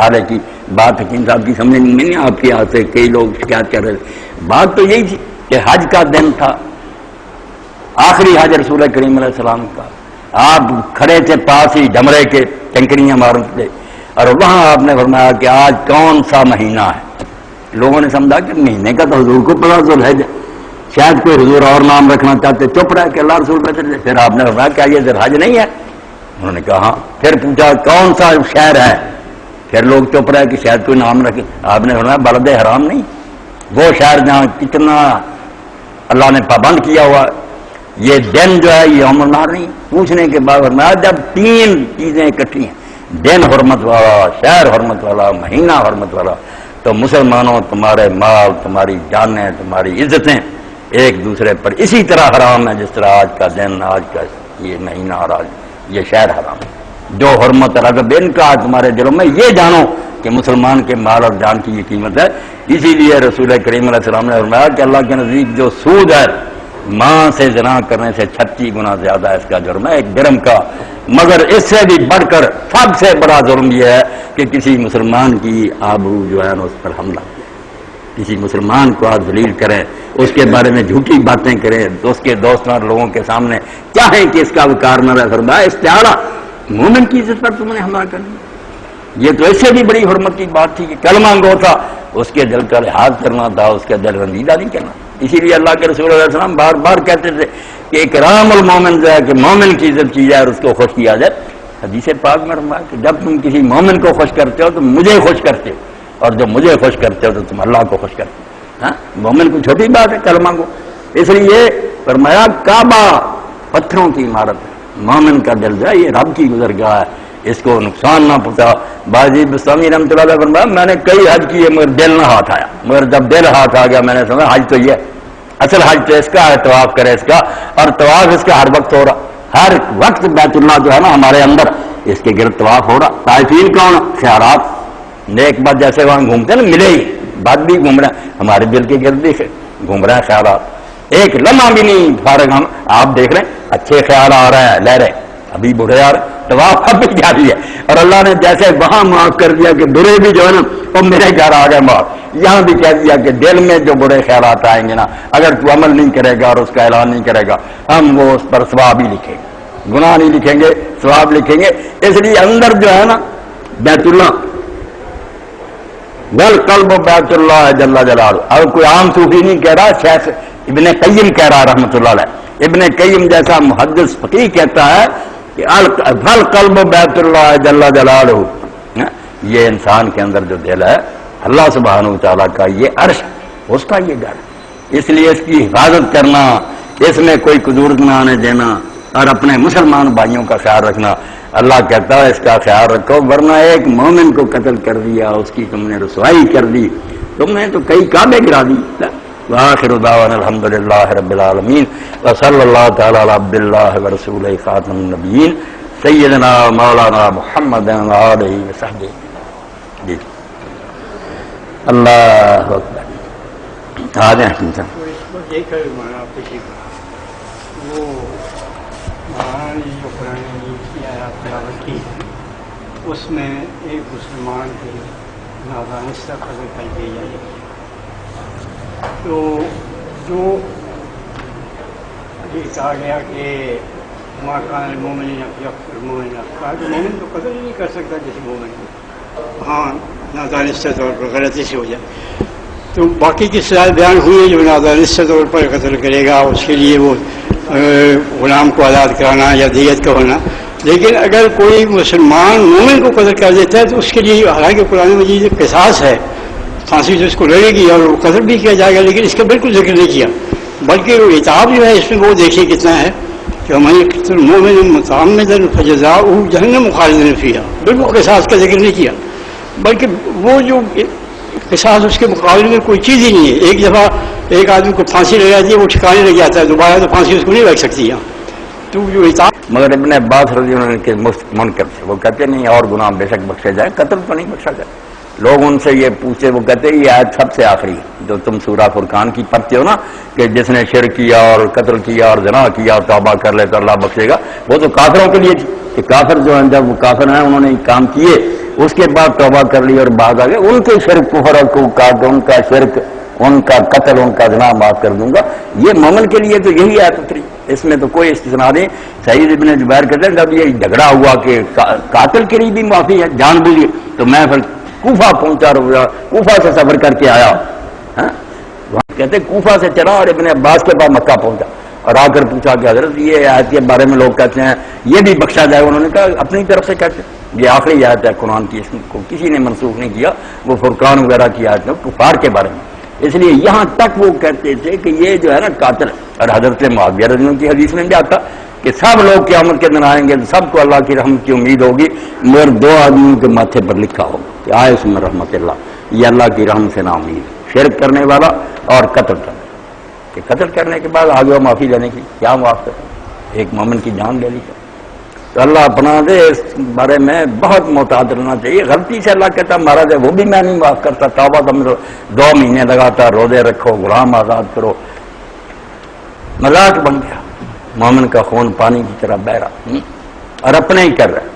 آلے کی بات حکیم صاحب کی سمجھ میں نہیں، آپ کے یہاں سے کئی لوگ شکایت کر رہے تھے، بات تو یہی تھی کہ حج کا دن تھا، آخری حج رسول کریم علیہ السلام کا، آپ کھڑے تھے پاس ہی ڈمرے کے، ٹنکریاں مارتے تھے، اور وہاں آپ نے فرمایا کہ آج کون سا مہینہ ہے، لوگوں نے سمجھا کہ مہینے کا تو حضور کو پتا ذوالحج ہے، شاید کوئی حضور اور نام رکھنا چاہتے، چپ رہا کہ اللہ رسول بہتر ہے۔ پھر آپ نے فرمایا کیا یہ ذوالحج نہیں ہے؟ انہوں نے کہا ہاں۔ پھر پوچھا کون سا شہر ہے؟ پھر لوگ چپ رہے کہ شاید کوئی نام رکھے۔ آپ نے فرمایا بلد حرام نہیں، وہ شہر جہاں کتنا اللہ نے پابند کیا ہوا، یہ دن جو ہے یہ یوم النحر نہیں۔ پوچھنے کے بعد فرمایا جب تین چیزیں اکٹھی ہیں، دن حرمت والا، شہر حرمت والا، مہینہ حرمت والا، تو مسلمانوں تمہارے مال، تمہاری جانیں، تمہاری عزتیں ایک دوسرے پر اسی طرح حرام ہے جس طرح آج کا دن، آج کا یہ مہینہ اور آج یہ شہر حرام ہے۔ جو حرمت رغب ان کا تمہارے دلوں میں، یہ جانو کہ مسلمان کے مال اور جان کی یہ قیمت ہے۔ اسی لیے رسول کریم علیہ السلام نے فرمایا کہ اللہ کے نزدیک جو سود ہے ماں سے زنا کرنے سے 36 گنا زیادہ ہے اس کا جرم ہے، ایک درم کا۔ مگر اس سے بھی بڑھ کر سب سے بڑا جرم یہ ہے کہ کسی مسلمان کی آبرو جو ہے نا اس پر حملہ، کسی مسلمان کو آپ ذلیل کریں، اس کے بارے میں جھوٹی باتیں کریں، اس کے دوستوں اور لوگوں کے سامنے چاہیں کہ اس کا وقار نہ رہے۔ فرمایا استعارہ مومن کی عزت پر تم نے حملہ کر دیا۔ یہ تو اس سے بھی بڑی حرمت کی بات تھی کہ کلمہ گو تھا، اس کے دل کا لحاظ کرنا تھا، اس کے دل رنجیدہ نہیں کرنا۔ اسی لیے اللہ کے رسول علیہ السلام بار بار کہتے تھے کہ اکرام المومن جو ہے کہ مومن کی عزت کی جائے اور اس کو خوش کیا جائے۔ حدیث پاک میں فرمایا کہ جب تم کسی مومن کو خوش کرتے ہو تو مجھے خوش کرتے ہو، اور جب مجھے خوش کرتے ہو تو تم اللہ کو خوش کرتے ہو۔ ہاں، مومن کو چھوٹی بات ہے کلمہ کو۔ اس لیے فرمایا کعبہ پتھروں کی عمارت ہے، مومن کا دل جو ہے یہ رب کی گزرگاہ ہے، اس کو نقصان نہ پہنچا۔ باجی بستانی رحمۃ اللہ علیہ فرمایا میں نے کئی حج کیے مگر دل نہ ہاتھ آیا، مگر جب دل ہاتھ آ گیا میں نے سمجھا حج تو یہ اصل حج تو اس کا ہے، طواف کرے اس کا، اور طواف اس کا ہر وقت ہو رہا، ہر وقت بیت اللہ جو ہے نا ہمارے اندر اس کے گرد طواف ہو رہا۔ طائفین کون؟ خیالات، نیک بات جیسے وہاں گھومتے نا ملے ہی بات بھی گھوم رہے ہیں ہمارے دل کے گرد بھی گھوم رہے ہیں خیالات، ایک لمحہ بھی نہیں فارغ ہم۔ آپ دیکھ رہے ہیں اچھے خیال آ رہے ہیں، لے رہے ابھی برے آ رہے، طواف اب بھی جاری ہے، اور اللہ نے جیسے وہاں معاف کر دیا کہ برے بھی جو ہے نا وہ میرے گھر آ گئے معاف، یہاں بھی کہہ دیا کہ دل میں جو برے خیالات آئیں گے نا اگر تو عمل نہیں کرے گا اور اس کا اعلان نہیں کرے گا ہم وہ اس پر ثواب ہی لکھیں گے، گناہ نہیں لکھیں گے، ثواب لکھیں گے۔ اس لیے اندر جو ہے نا بیت اللہ والقلب بیت اللہ جل جلالہ، اور کوئی عام صوفی نہیں کہہ رہا، شیخ ابن قیم کہہ رہا رحمۃ اللہ علیہ، ابن قیم جیسا محدث فقیہ کہتا ہے کہ القلب بیت اللہ جل جلالہ، یہ انسان کے اندر جو دل ہے اللہ سبحانہ وتعالیٰ کا یہ عرش اس کا یہ گھر، اس لیے اس کی حفاظت کرنا، اس میں کوئی قصور نہ آنے دینا، اور اپنے مسلمان بھائیوں کا خیال رکھنا۔ اللہ کہتا ہے اس کا خیال رکھو ورنہ ایک مومن کو قتل کر دیا، اس کی تم نے رسوائی کر دی، تم نے تو کئی کعبے گرا دی۔ وآخر دعوانا الحمدللہ رب العالمین وصلی اللہ تعالی علی عبد اللہ ورسولہ خاتم النبیین سیدنا مولانا محمد آلہ وصحبہ۔ جی اللہ اکبر، آ جائیں وہ جو قرآن کی آیات تلاوت کی اس میں ایک مسلمان کی نادانستہ قتل کر دی جائے، تو جو یہ کہا گیا کہ ما کان المومن یقتل المؤمن، کہا کہ مومن تو قتل نہیں کر سکتا جیسے مومن کو، ہاں نادانستہ طور پر غلطی سے ہو جائے، تو باقی کی سزائیں بیان ہوئی جو نادانستہ طور پر قتل کرے گا اس کے لیے وہ غلام کو آزاد کرانا یا دیت کا ہونا۔ لیکن اگر کوئی مسلمان مومن کو قتل کر دیتا ہے تو اس کے لیے حالانکہ قرآن مجید قصاص ہے، پھانسی سے اس کو لگے گی اور وہ قتل بھی کیا جائے گا، لیکن اس کا بالکل ذکر نہیں کیا، بلکہ وہ عتاب جو ہے اس میں وہ دیکھیے کتنا ہے کہ ہماری مومن متعمدا فجزاؤہ جہنم خالدا فیہا، بالکل قصاص کا ذکر نہیں کیا، بلکہ وہ جو قصاص اس کے مقابلے میں کوئی چیز ہی نہیں ہے۔ ایک دفعہ ایک آدمی کو پھانسی لگ جاتی ہے وہ ٹھکانے لگ جاتا ہے، دوبارہ تو پھانسی اس کو نہیں لگ سکتی ہے، تو جو مگر ابن عباس رضی اللہ عنہ کے منکر تھے، وہ کہتے نہیں اور گناہ بے شک بخشے جائے، قتل تو نہیں بخشا جائے۔ لوگ ان سے یہ پوچھے، وہ کہتے یہ آیت سب سے آخری جو تم سورہ فرقان کی پڑھتے ہو نا کہ جس نے شرک کیا اور قتل کیا اور زنا کیا توبہ کر لے تو اللہ بخشے گا، وہ تو کافروں کے لیے تھی کہ کافر جو ہیں جب وہ کافر ہیں انہوں نے کام کیے اس کے بعد توبہ کر لی اور بعد آ گئے ان کے شرک کفر کو کاٹ، ان کا شرک، ان کا قتل، ان کا زنا معاف کر دوں گا۔ یہ مومن کے لیے تو یہی آیت اتری، اس میں تو کوئی استثناء نہیں۔ سعید ابن جبیر کہتے ہیں جب یہ جھگڑا ہوا کہ قاتل کے لیے بھی معافی ہے جان بوجھ، تو میں پھر کوفہ پہنچا، کوفہ سے سفر کر کے آیا، وہاں کہتے کوفہ سے چلا اور ابن عباس کے پاس مکہ پہنچا اور آ کر پوچھا کہ حضرت یہ آیت کے بارے میں لوگ کہتے ہیں یہ بھی بخشا جائے. انہوں نے کہا اپنی طرف سے کہتے ہیں یہ آخری آیت ہے قرآن کی، اس کو کسی نے منسوخ نہیں کیا، وہ فرقان وغیرہ کی آیت ہے کفار کے بارے میں. اس لیے یہاں تک وہ کہتے تھے کہ یہ جو ہے نا قاتل. اور حضرت معاویہ رضی اللہ عنہ کی حدیث میں بھی آتا کہ سب لوگ قیامت کے دن آئیں گے، سب کو اللہ کی رحمت کی امید ہوگی، مگر دو آدمیوں کے ماتھے پر لکھا ہوگا کہ آئے اس میں رحمت اللہ، یہ اللہ کی رحمت سے نا امید، شرک کرنے والا اور قتل کرنے، کہ قتل کرنے کے بعد آگے معافی لینے کی کیا معاف کریں، ایک مومن کی جان لے لی. تو اللہ اپنا دے، اس بارے میں بہت محتاط رہنا چاہیے. غلطی سے اللہ کہتا مارا جائے وہ بھی میں نہیں معاف کرتا، توبہ سمجھو 2 مہینے لگاتا، روزے رکھو، غلام آزاد کرو، مذاق بن گیا. مومن کا خون پانی کی طرح بہ رہا اور اپنے ہی کر رہا.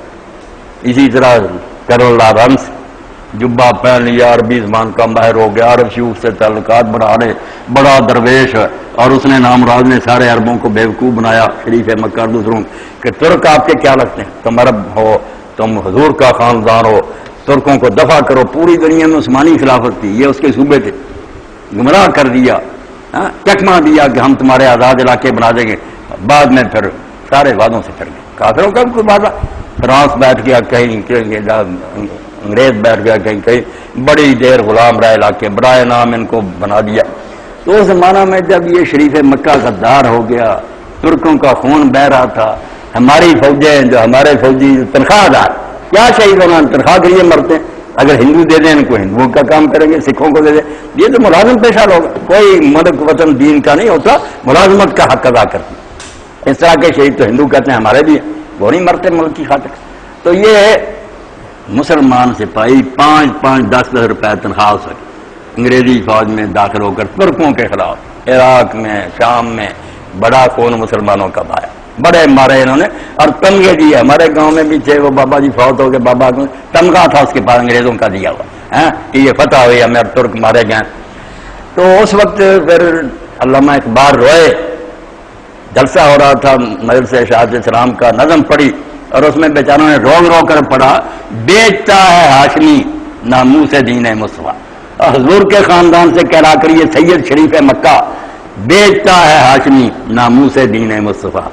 اسی طرح کر اللہ رمس جبہ پہن لیا، عربی زبان کا ماہر ہو گیا، عرب شیوخ سے تعلقات بڑھا رہے، بڑا درویش ہے، اور اس نے نامراد نے سارے عربوں کو بیوقوف بنایا، شریف مکہ دوسروں کہ ترک آپ کے کیا لگتے ہیں، تم عرب ہو، تم حضور کا خاندان ہو، ترکوں کو دفع کرو. پوری دنیا میں عثمانی خلافت تھی، یہ اس کے صوبے تھے، گمراہ کر دیا، چکما دیا کہ ہم تمہارے آزاد علاقے بنا دیں گے. بعد میں پھر سارے وعدوں سے پھر گئے. کافروں کا بھی کوئی وعدہ، فرانس بیٹھ گیا کہیں، انگریز بیٹھ گیا کہیں، بڑی دیر غلام رہے علاقے، برائے نام ان کو بنا دیا. تو اس زمانہ میں جب یہ شریف مکہ غدار ہو گیا، ترکوں کا خون بہ رہا تھا، ہماری فوجیں جو ہمارے فوجی تنخواہ دار کیا شہید ہونا، تنخواہ کے لیے مرتے ہیں. اگر ہندو دے دیں ان کو ہندوؤں کا کام کریں گے، سکھوں کو دے دیں، یہ تو ملازم پیشہ لوگ، کوئی ملک وطن دین کا نہیں ہوتا، ملازمت کا حق ادا کرتے. اس طرح کے شہید تو ہندو کہتے ہیں ہمارے بھی ہیں، وہ نہیں مرتے ملک کی خاطر. تو یہ مسلمان سپاہی 5-10 روپے تنخواہ سے انگریزی فوج میں داخل ہو کر ترکوں کے خلاف عراق میں، شام میں بڑا خون مسلمانوں کا بہایا، بڑے مارے انہوں نے اور تمغے دیے. ہمارے گاؤں میں بھی تھے، وہ بابا جی فوت ہو گئے، بابا کو تمغہ تھا اس کے پاس انگریزوں کا دیا ہوا کہ یہ فتح ہوئی، ہمیں ترک مارے گئے. تو اس وقت پھر علامہ اقبال روئے، جلسہ ہو رہا تھا مجلس اشاعت اسلام کا، نظم پڑھی اور اس میں بیچاروں نے رو کر پڑھا، بیچتا ہے ہاشمی ناموس دین مصطفیٰ. حضور کے خاندان سے کہلا کر یہ سید شریف مکہ بیچتا ہے ہاشمی ناموس دین مصطفیٰ،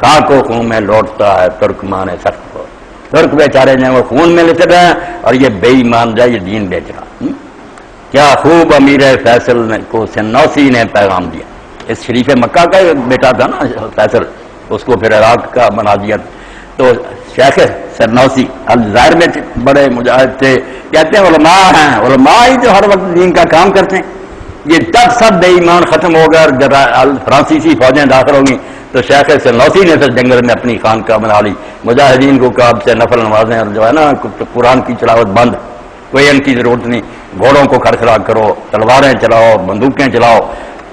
خاک و خون میں لوٹتا ہے ترکمان سخت کو. ترک بیچارے نے وہ خون میں لیتے رہے اور یہ بے ایمان جائے، یہ دین بیچ رہا. کیا خوب امیر فیصل کو سنوسی نے پیغام دیا. اس شریف مکہ کا بیٹا تھا نا فیصل، اس کو پھر عراق کا بنا دیا. تو شیخ سرنوسی الجزائر میں تھے، بڑے مجاہد تھے، کہتے ہیں علماء ہیں، علماء ہی جو ہر وقت دین کا کام کرتے ہیں. یہ جب سب بے ایمان ختم ہو گیا اور فرانسیسی فوجیں داخل ہو گئیں تو شیخ سرنوسی نے پھر جنگل میں اپنی خانقاہ بنا لی. مجاہدین کو کہا اب سے نفل نمازیں اور جو ہے نا قرآن کی تلاوت بند، کوئی ان کی ضرورت نہیں، گھوڑوں کو کھڑکھڑا کرو، تلواریں چلاؤ، بندوقیں چلاؤ.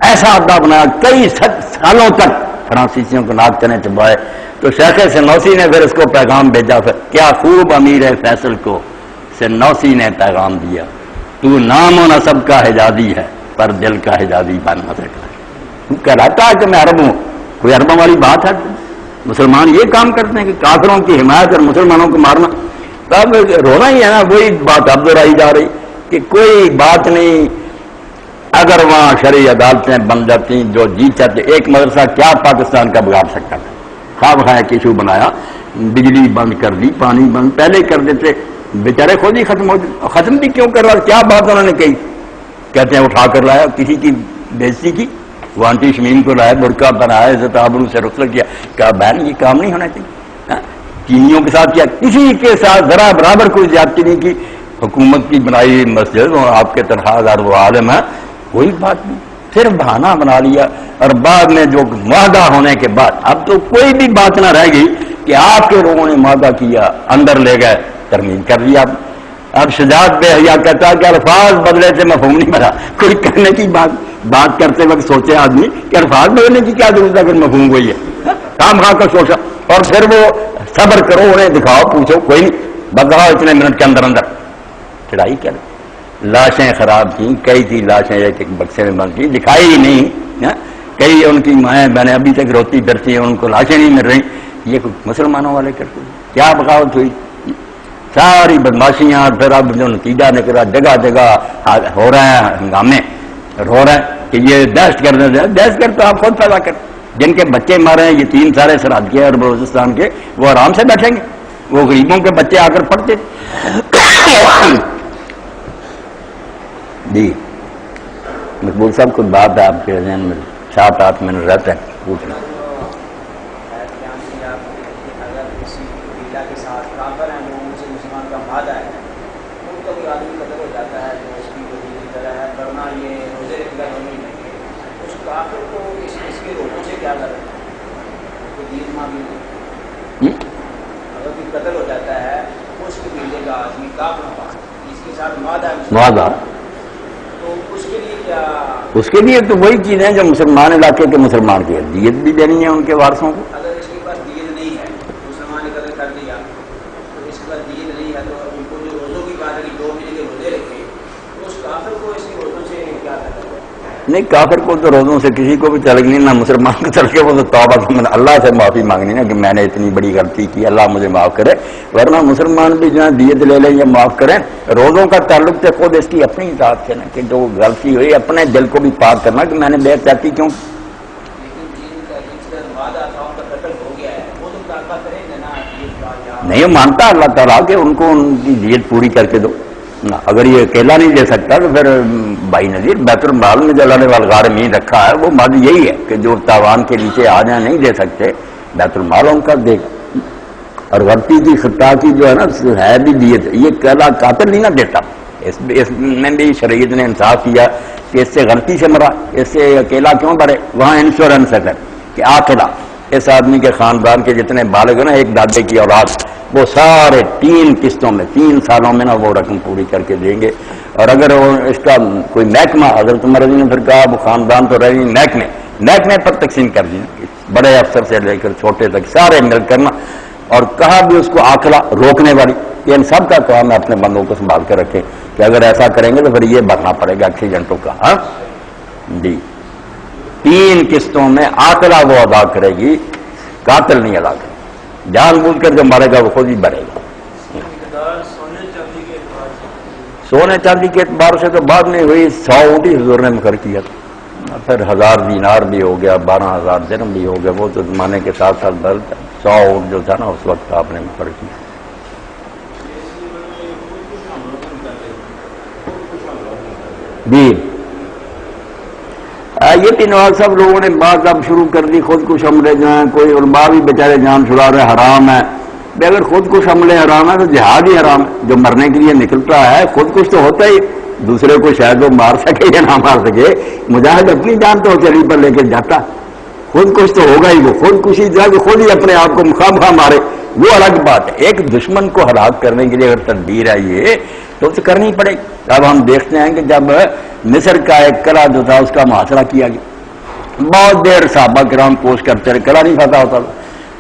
ایسا اڈا بنایا، کئی سالوں تک فرانسیسیوں کو ناک چنے چبائے. تو شیخ سنوسی نے پھر اس کو پیغام بھیجا، پھر کیا خوب امیر فیصل کو سنوسی نے پیغام دیا، تو نام و نسب کا حجازی ہے پر دل کا حجازی بن نہ سکتا. تو کہلاتا ہے کہ میں عرب ہوں، کوئی عربوں والی بات ہے؟ مسلمان یہ کام کرتے ہیں کہ کافروں کی حمایت اور مسلمانوں کو مارنا. تب رونا ہی ہے نا، وہی بات اب دہرائی جا رہی کہ کوئی بات نہیں. اگر وہاں شرعی عدالتیں بن جاتی جو جی چاہتے، ایک مدرسہ کیا پاکستان کا بگاڑ سکتا تھا؟ خواب خواہ کیشو بنایا، بجلی بند کر دی، پانی بند پہلے کر دیتے، بیچارے خود ہی ختم ہو جاتے. ختم بھی کیوں کر رہا؟ کیا بات انہوں نے کہی؟ کہتے ہیں اٹھا کر لایا، کسی کی بےزتی کی، وہ آنٹی شمیم کو لایا، برقع بنایا، عزت آبرو سے رخصت کیا. کہا بہن یہ کام نہیں ہونا چاہیے. چینیوں کے ساتھ کیا، کسی کے ساتھ ذرا برابر کوئی زیادتی نہیں کی. حکومت کی بنائی مسجد اور آپ کے تنخواہ دار وہ عالم ہے، کوئی بات نہیں، صرف بہانہ بنا لیا. اور بعد میں جو معاہدہ ہونے کے بعد اب تو کوئی بھی بات نہ رہ گئی کہ آپ کے لوگوں نے معاہدہ کیا، اندر لے گئے، ترمیم کر لیا. اب شجاعت بے حیا کہتا ہے کہ الفاظ بدلے سے مفہوم نہیں بنا. کوئی کرنے کی بات کرتے وقت سوچے آدمی کہ الفاظ بدلنے کی کیا ضرورت ہے اگر مفہوم ہوئی ہے. کام خواہ کا سوچا اور پھر وہ صبر کرو، انہیں دکھاؤ، پوچھو، کوئی نہیں بدلاؤ اتنے منٹ کے اندر اندر. چڑھائی کر لاشیں خراب تھیں، کئی تھی لاشیں ایک ایک بکسے میں بند کی، دکھائی ہی نہیں. کئی ان کی مائیں بہنیں ابھی تک روتی پھرتی ہیں، ان کو لاشیں نہیں مل رہی. یہ کچھ مسلمانوں والے کرتے، کیا بغاوت ہوئی. ساری بدماشیاں، پھر اب جو نتیجہ نکلا جگہ جگہ ہو رہے ہیں ہنگامے، ہو رہے ہیں کہ یہ دہشت گرد تو آپ خود پیدا کر، جن کے بچے مارے ہیں یتیم سارے سرحد کے اور بلوچستان کے، وہ آرام سے بیٹھیں گے، وہ غریبوں کے بچے آ کر پڑھتے جی مقبول صاحب کوئی بات ہے آپ کے ذہن میں 7-8 منٹ رہتے ہیں پوچھ لیں۔ اگر کسی قبیلہ کے ساتھ کافر ہیں وہ ان سے مسلمان کا معاہدہ ہے، ان کا کوئی آدمی قتل ہو جاتا ہے تو اس کی وجہ کی طرح ہے، ورنہ یہ روزے رکھتا نہیں ہے، اس کافر کو اس کے روزوں سے کیا کرنا ہے؟ کوئی دین مانگی اگر کوئی قتل ہو جاتا ہے اس قبیلے کا آدمی کافر ہوا اس کے ساتھ معاہدہ ہے معاہدہ، تو اس کے لیے کیا؟ اس کے لیے تو وہی چیزیں جو مسلمان علاقے کے مسلمان کی ہے، دیت بھی دینی ہے ان کے وارثوں کو۔ اگر اس کے پاس دیت نہیں ہے، مسلمان نے قتل کر دیا تو اس کے پاس دیت نہیں ہے، تو ان کو جو روزوں کی بات ہے کہ 2 مہینے کے روزے رکھے، تو اس کافر کو اس کے روزوں سے کیا کرنا ہے؟ نہیں، کافر کو تو روزوں سے کسی کو بھی چلنی، نہ مسلمان کو چل کے، وہ تو توبہ اللہ سے معافی مانگنی نا کہ میں نے اتنی بڑی غلطی کی، اللہ مجھے معاف کرے، ورنہ مسلمان بھی جو ہے دیت لے لیں یا معاف کریں۔ روزوں کا تعلق تو خود اس کی اپنی ذات سے نا کہ جو غلطی ہوئی اپنے دل کو بھی پاک کرنا کہ میں نے بے احتیاطی کیوں۔ لیکن جن کا وعدہ تھا ان کا قتل ہو گیا ہے، وہ تو مطالبہ کریں گے نا دیت کا یا نہیں مانتا اللہ تعالیٰ کہ ان کو ان کی دیت پوری کر کے دو نا، اگر یہ اکیلا نہیں دے سکتا تو پھر بھائی نذیر بیت المال میں جو اللہ نے والغارمین رکھا ہے وہ مد یہی ہے کہ جو تاوان کے نیچے آ جائیں نہیں دے سکتے، بیت المال ان کا دے، اور غلطی کی خطا کی جو ہے نا ہے بھی دیت، یہ اکیلا قاتل نہیں نہ دیتا، اس میں بھی شریعت نے انصاف کیا کہ اس سے غلطی سے مرا، اس سے اکیلا کیوں مرے، وہاں انشورنس ہے پھر کہ آخلا اس آدمی کے خاندان کے جتنے بالغ ہیں نا، ایک دادے کی اولاد، وہ سارے 3 قسطوں میں 3 سالوں میں نا وہ رقم پوری کر کے دیں گے۔ اور اگر اس کا کوئی محکمہ، حضرت عمر رضی نے پھر کہا وہ خاندان تو رہی محکمے پر تقسیم کر دی، بڑے افسر سے لے کر چھوٹے تک سارے مل کرنا، اور کہا بھی اس کو آخلا روکنے والی، یہ ان سب کا کام ہے اپنے بندوں کو سنبھال کر رکھے کہ اگر ایسا کریں گے تو پھر یہ بھرنا پڑے گا ایکسیڈنٹوں کا۔ ہاں جی 3 قسطوں میں آخلا وہ ادا کرے گی، قاتل نہیں ادا کرے، جان بوجھ کر جو مرے گا وہ خود ہی بھرے گا۔ سونے چاندی کے اعتبار سے تو بعد میں ہوئی 100 اونٹ ہی حضور نے مقرر کیا تھا، پھر 1000 دینار بھی ہو گیا، 12000 درہم بھی ہو گیا، وہ تو زمانے کے ساتھ ساتھ بدلتا، 100 اونٹ جو تھا نا اس وقت آپ نے مقرر کیا۔ جی یہ بھی نواز صاحب لوگوں نے بات اب شروع کر دی، خود کش حملے جو ہیں، کوئی علماء بھی بیچارے جان چھڑا رہے حرام ہے، اگر خود کش حملے حرام ہے تو جہاد ہی حرام ہے، جو مرنے کے لیے نکلتا ہے خود کش تو ہوتا ہی، دوسرے کو شاید وہ مار سکے یا نہ مار سکے، مجاہد اپنی جان تو چلی پر لے کے جاتا، خود کش تو ہوگا ہی، وہ خود کشی جا کے خود ہی اپنے آپ کو مخامخواہ مارے، وہ الگ بات ہے۔ ایک دشمن کو ہلاک کرنے کے لیے اگر تدبیر ہے یہ تو کرنی پڑے گی۔ اب ہم دیکھتے ہیں کہ جب مصر کا ایک قلعہ جو تھا اس کا محاصرہ کیا گیا، بہت دیر صحابہ کرام کوشش کرتے رہے، قلعہ نہیں فتح ہوتا،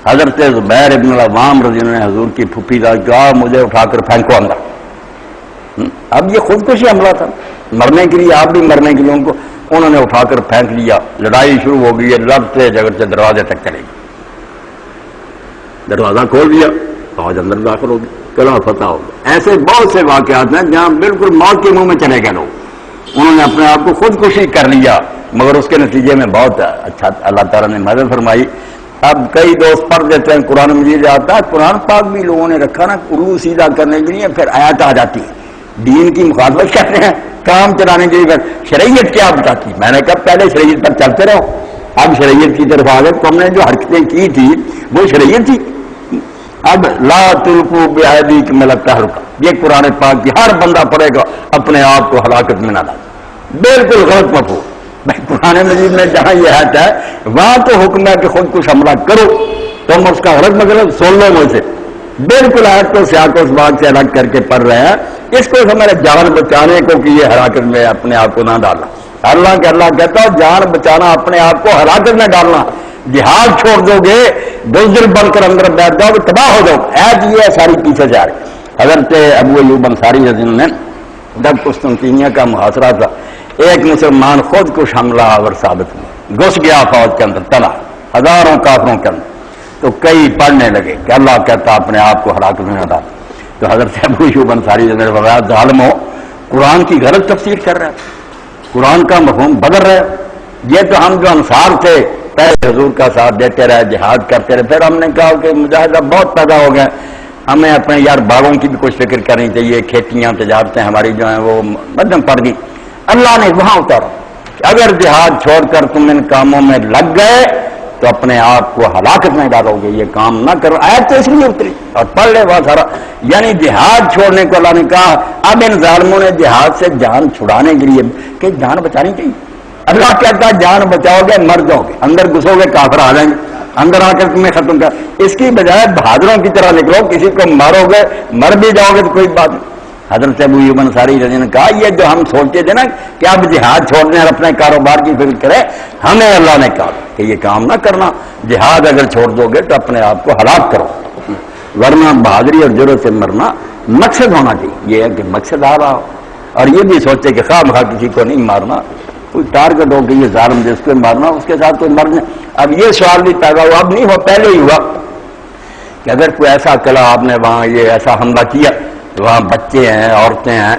حضرت زبیر ابن العوام رضی اللہ عنہ نے حضور کی پھوپھی کا کہا مجھے اٹھا کر پھینکو اندر۔ اب یہ خودکشی حملہ تھا، مرنے کے لیے، آپ بھی مرنے کے لیے، ان کو انہوں نے اٹھا کر پھینک لیا، لڑائی شروع ہو گئی ہے، لڑتے جھگڑتے دروازے تک چلے گئے، دروازہ کھول دیا، فوج اندر داخل ہو گئی، قلعہ فتح ہو گیا۔ ایسے بہت سے واقعات ہیں جہاں بالکل موت کے منہ میں چلے گئے لوگ، انہوں نے اپنے آپ کو خودکشی کر لیا، مگر اس کے نتیجے میں بہت اچھا اللہ تعالیٰ نے مدد فرمائی۔ اب کئی دوست پڑھ دیتے ہیں قرآن مجید آتا ہے، قرآن پاک بھی لوگوں نے رکھا نا عروج سیدھا کرنے کے لیے، پھر آیات آ جاتی ہے، دین کی مخالفت کرتے ہیں کام چلانے کے لیے، شریعت کیا بتاتی، میں نے کہا پہلے شریعت پر چلتے رہو، اب شریعت کی طرف آ گئے، تو ہم نے جو حرکتیں کی تھی وہ شریعت تھی۔ اب لا تلقوا بأیدیکم الی التہلکہ، یہ قرآن پاک کی ہر بندہ پڑھے گا اپنے آپ کو ہلاکت میں نہ ڈالے، بالکل غلط مفہوم۔ قرآن مجید میں جہاں یہ آیت ہے وہاں تو حکم ہے کہ خود کچھ حملہ کرو، تم اس کا غلط مطلب سن لو مجھ سے، بالکل آیت کو سیاق و سباق سے الگ کر کے پڑھ رہے ہیں، اس کو ہمارے جان بچانے کو کہ یہ ہلاکت میں اپنے آپ کو نہ ڈالنا، اللہ کہتا ہے جان بچانا اپنے آپ کو ہلاکت میں ڈالنا، جہاد چھوڑ دو گے بزدل بن کر اندر بیٹھ جاؤ تباہ ہو جاؤ، ایت یہ ہے ساری پیچھے سے آ رہی۔ حضرت ابو ایوب انصاری رضی اللہ عنہ جب قسطنطنیہ کا محاصرہ تھا، ایک مسلمان خود کش حملہ آور ثابت ہوا، گھس گیا فوج کے اندر، تلا ہزاروں کافروں کے اندر، تو کئی پڑھنے لگے کہ اللہ کہتا اپنے آپ کو ہلاکت میں نہ ڈال، تو تو حضرت ابو ایوب انصاری نے فرمایا ظالم ہو، قرآن کی غلط تفسیر کر رہا ہے، قرآن کا مفہوم بدل رہا ہے۔ یہ تو ہم جو انصار تھے پہلے حضور کا ساتھ دیتے رہے، جہاد کرتے رہے، پھر ہم نے کہا کہ مجاہدہ بہت پیدا ہو گئے، ہمیں اپنے یار باغوں کی بھی کچھ فکر کرنی چاہیے، کھیتیاں تجارتیں ہماری جو ہیں وہ مدھم پڑ گئی۔ اللہ نے وہاں اتارا کہ اگر جہاد چھوڑ کر تم ان کاموں میں لگ گئے تو اپنے آپ کو ہلاکت میں ڈالو گے، یہ کام نہ کرو۔ آیت تو اس لیے اتری اور پڑھ لے بہت سارا، یعنی جہاد چھوڑنے کو اللہ نے کہا۔ اب ان ظالموں نے جہاد سے جان چھڑانے کے لیے کہ جان بچانی چاہیے، اللہ کہتا ہے جان بچاؤ گے مر جاؤ گے، اندر گھسو گے کافر آ جائیں گے، اندر آ کر تمہیں ختم کر، اس کی بجائے بہادروں کی طرح نکلو، کسی کو مارو گے مر بھی جاؤ گے تو کوئی بات نہیں۔ حضرت ابو ایوب انصاری رضی اللہ عنہ نے کہا یہ جو ہم سوچتے تھے نا کہ اب جہاد چھوڑنے اور اپنے کاروبار کی فکر کرے، ہمیں اللہ نے کہا کہ یہ کام نہ کرنا، جہاد اگر چھوڑ دو گے تو اپنے آپ کو ہلاک کرو، ورنہ بہادری اور جرأت سے مرنا مقصد ہونا چاہیے۔ یہ ہے کہ مقصد آ رہا ہو اور یہ بھی سوچے کہ خواہ مخواہ کسی کو نہیں مارنا، کوئی ٹارگٹ ہو کہ یہ ظالم جس کو مارنا اس کے ساتھ کوئی مرنے۔ اب یہ سوال بھی پیدا ہوا، اب نہیں ہوا، پہلے ہی ہوا کہ اگر کوئی ایسا قلعہ آپ نے وہاں یہ ایسا حملہ کیا تو وہاں بچے ہیں، عورتیں ہیں،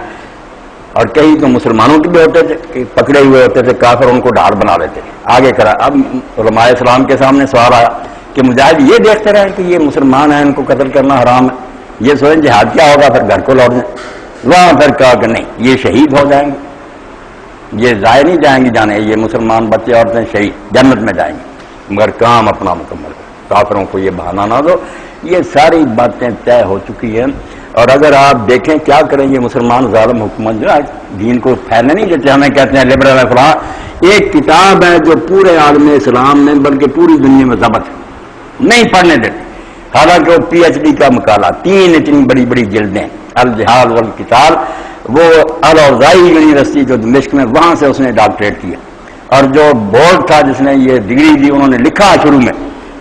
اور کئی تو مسلمانوں کے بھی ہوتے تھے کہ پکڑے ہوئے ہوتے تھے، کافر ان کو ڈھال بنا لیتے آگے کرا۔ اب علماء اسلام کے سامنے سوال آیا کہ مجاہد یہ دیکھتے رہے کہ یہ مسلمان ہیں، ان کو قتل کرنا حرام ہے، یہ سوچیں جہاد کیا ہوگا، پھر گھر کو لوٹ جائیں۔ وہاں پھر کہا کہ نہیں، یہ شہید ہو جائیں گے، یہ ضائع نہیں جائیں گے جانے، یہ مسلمان بچے عورتیں شہید جنت میں جائیں گے، مگر کام اپنا مکمل کرو، کافروں کو یہ بہانہ نہ دو۔ یہ ساری باتیں طے ہو چکی ہیں، اور اگر آپ دیکھیں کیا کریں یہ مسلمان ظالم حکومت جو ہے دین کو پھیلنے نہیں دیتے، ہمیں کہتے ہیں لبرل ہے فلاں۔ ایک کتاب ہے جو پورے عالم اسلام میں بلکہ پوری دنیا میں ضبط ہے، نہیں پڑھنے دیتے، حالانکہ وہ پی ایچ ڈی کا مقالہ، 3 اتنی بڑی بڑی جلدیں، الجہاد والقتال، وہ الاوزاعی یونیورسٹی جو دمشق میں، وہاں سے اس نے ڈاکٹریٹ کیا، اور جو بورڈ تھا جس نے یہ ڈگری دی انہوں نے لکھا شروع میں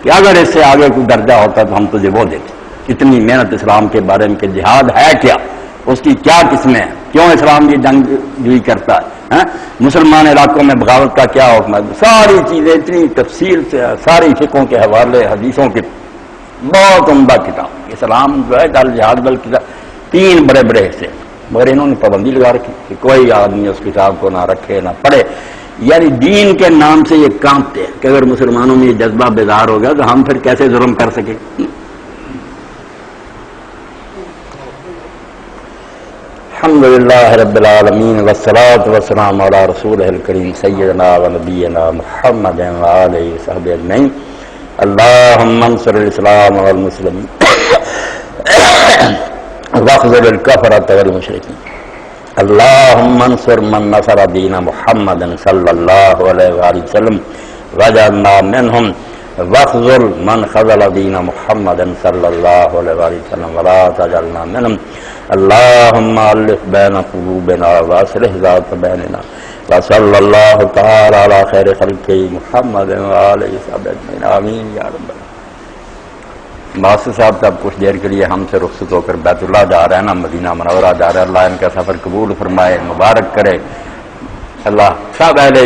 کہ اگر اس سے آگے کوئی درجہ ہوتا تو ہم تجھے وہ دیتے۔ اتنی محنت اسلام کے بارے میں کہ جہاد ہے کیا، اس کی کیا قسمیں ہیں، کیوں اسلام یہ جنگ بھی کرتا ہے، مسلمان علاقوں میں بغاوت کا کیا حکم ہے، ساری چیزیں اتنی تفصیل سے، ساری فقہوں کے حوالے، حدیثوں کے، بہت عمدہ کتاب اسلام جو ہے الجہاد والقتال، 3 بڑے بڑے حصے، مگر انہوں نے پابندی لگا رکھی کہ کوئی آدمی اس کتاب کو نہ رکھے نہ پڑھے۔ یعنی دین کے نام سے یہ کانپتے ہیں کہ اگر مسلمانوں میں یہ جذبہ بیدار ہو گیا تو ہم پھر کیسے ظلم کر سکیں۔ الحمدللہ رب العالمین والصلاة والسلام علی رسولہ الکریم سیدنا و نبینا محمد و آلہ وصحبہ اجمعین۔ اللہم انصر الاسلام والمسلمین واخذل الکفرۃ والمشرکین۔ اللہم انصر من نصر دین محمد صلی اللہ علیہ وآلہ وسلم وجعلنا منہم، واخذل من خذل دین محمد صلی اللہ علیہ وآلہ وسلم ولا تجعلنا منہم۔ اللہم الف بین قلوبنا واصلح ذات بیننا، وصلی اللہ تعالی علی خیر خلقہ محمد وآلہ وصحبہ اجمعین، آمین یا رب العالمین۔ ماسٹر صاحب صاحب کچھ دیر کے لیے ہم سے رخصت ہو کر بیت اللہ جا رہے ہیں نا، مدینہ منورہ جا رہے ہیں، اللہ ان کا سفر قبول فرمائے، مبارک کرے، اللہ سب اہل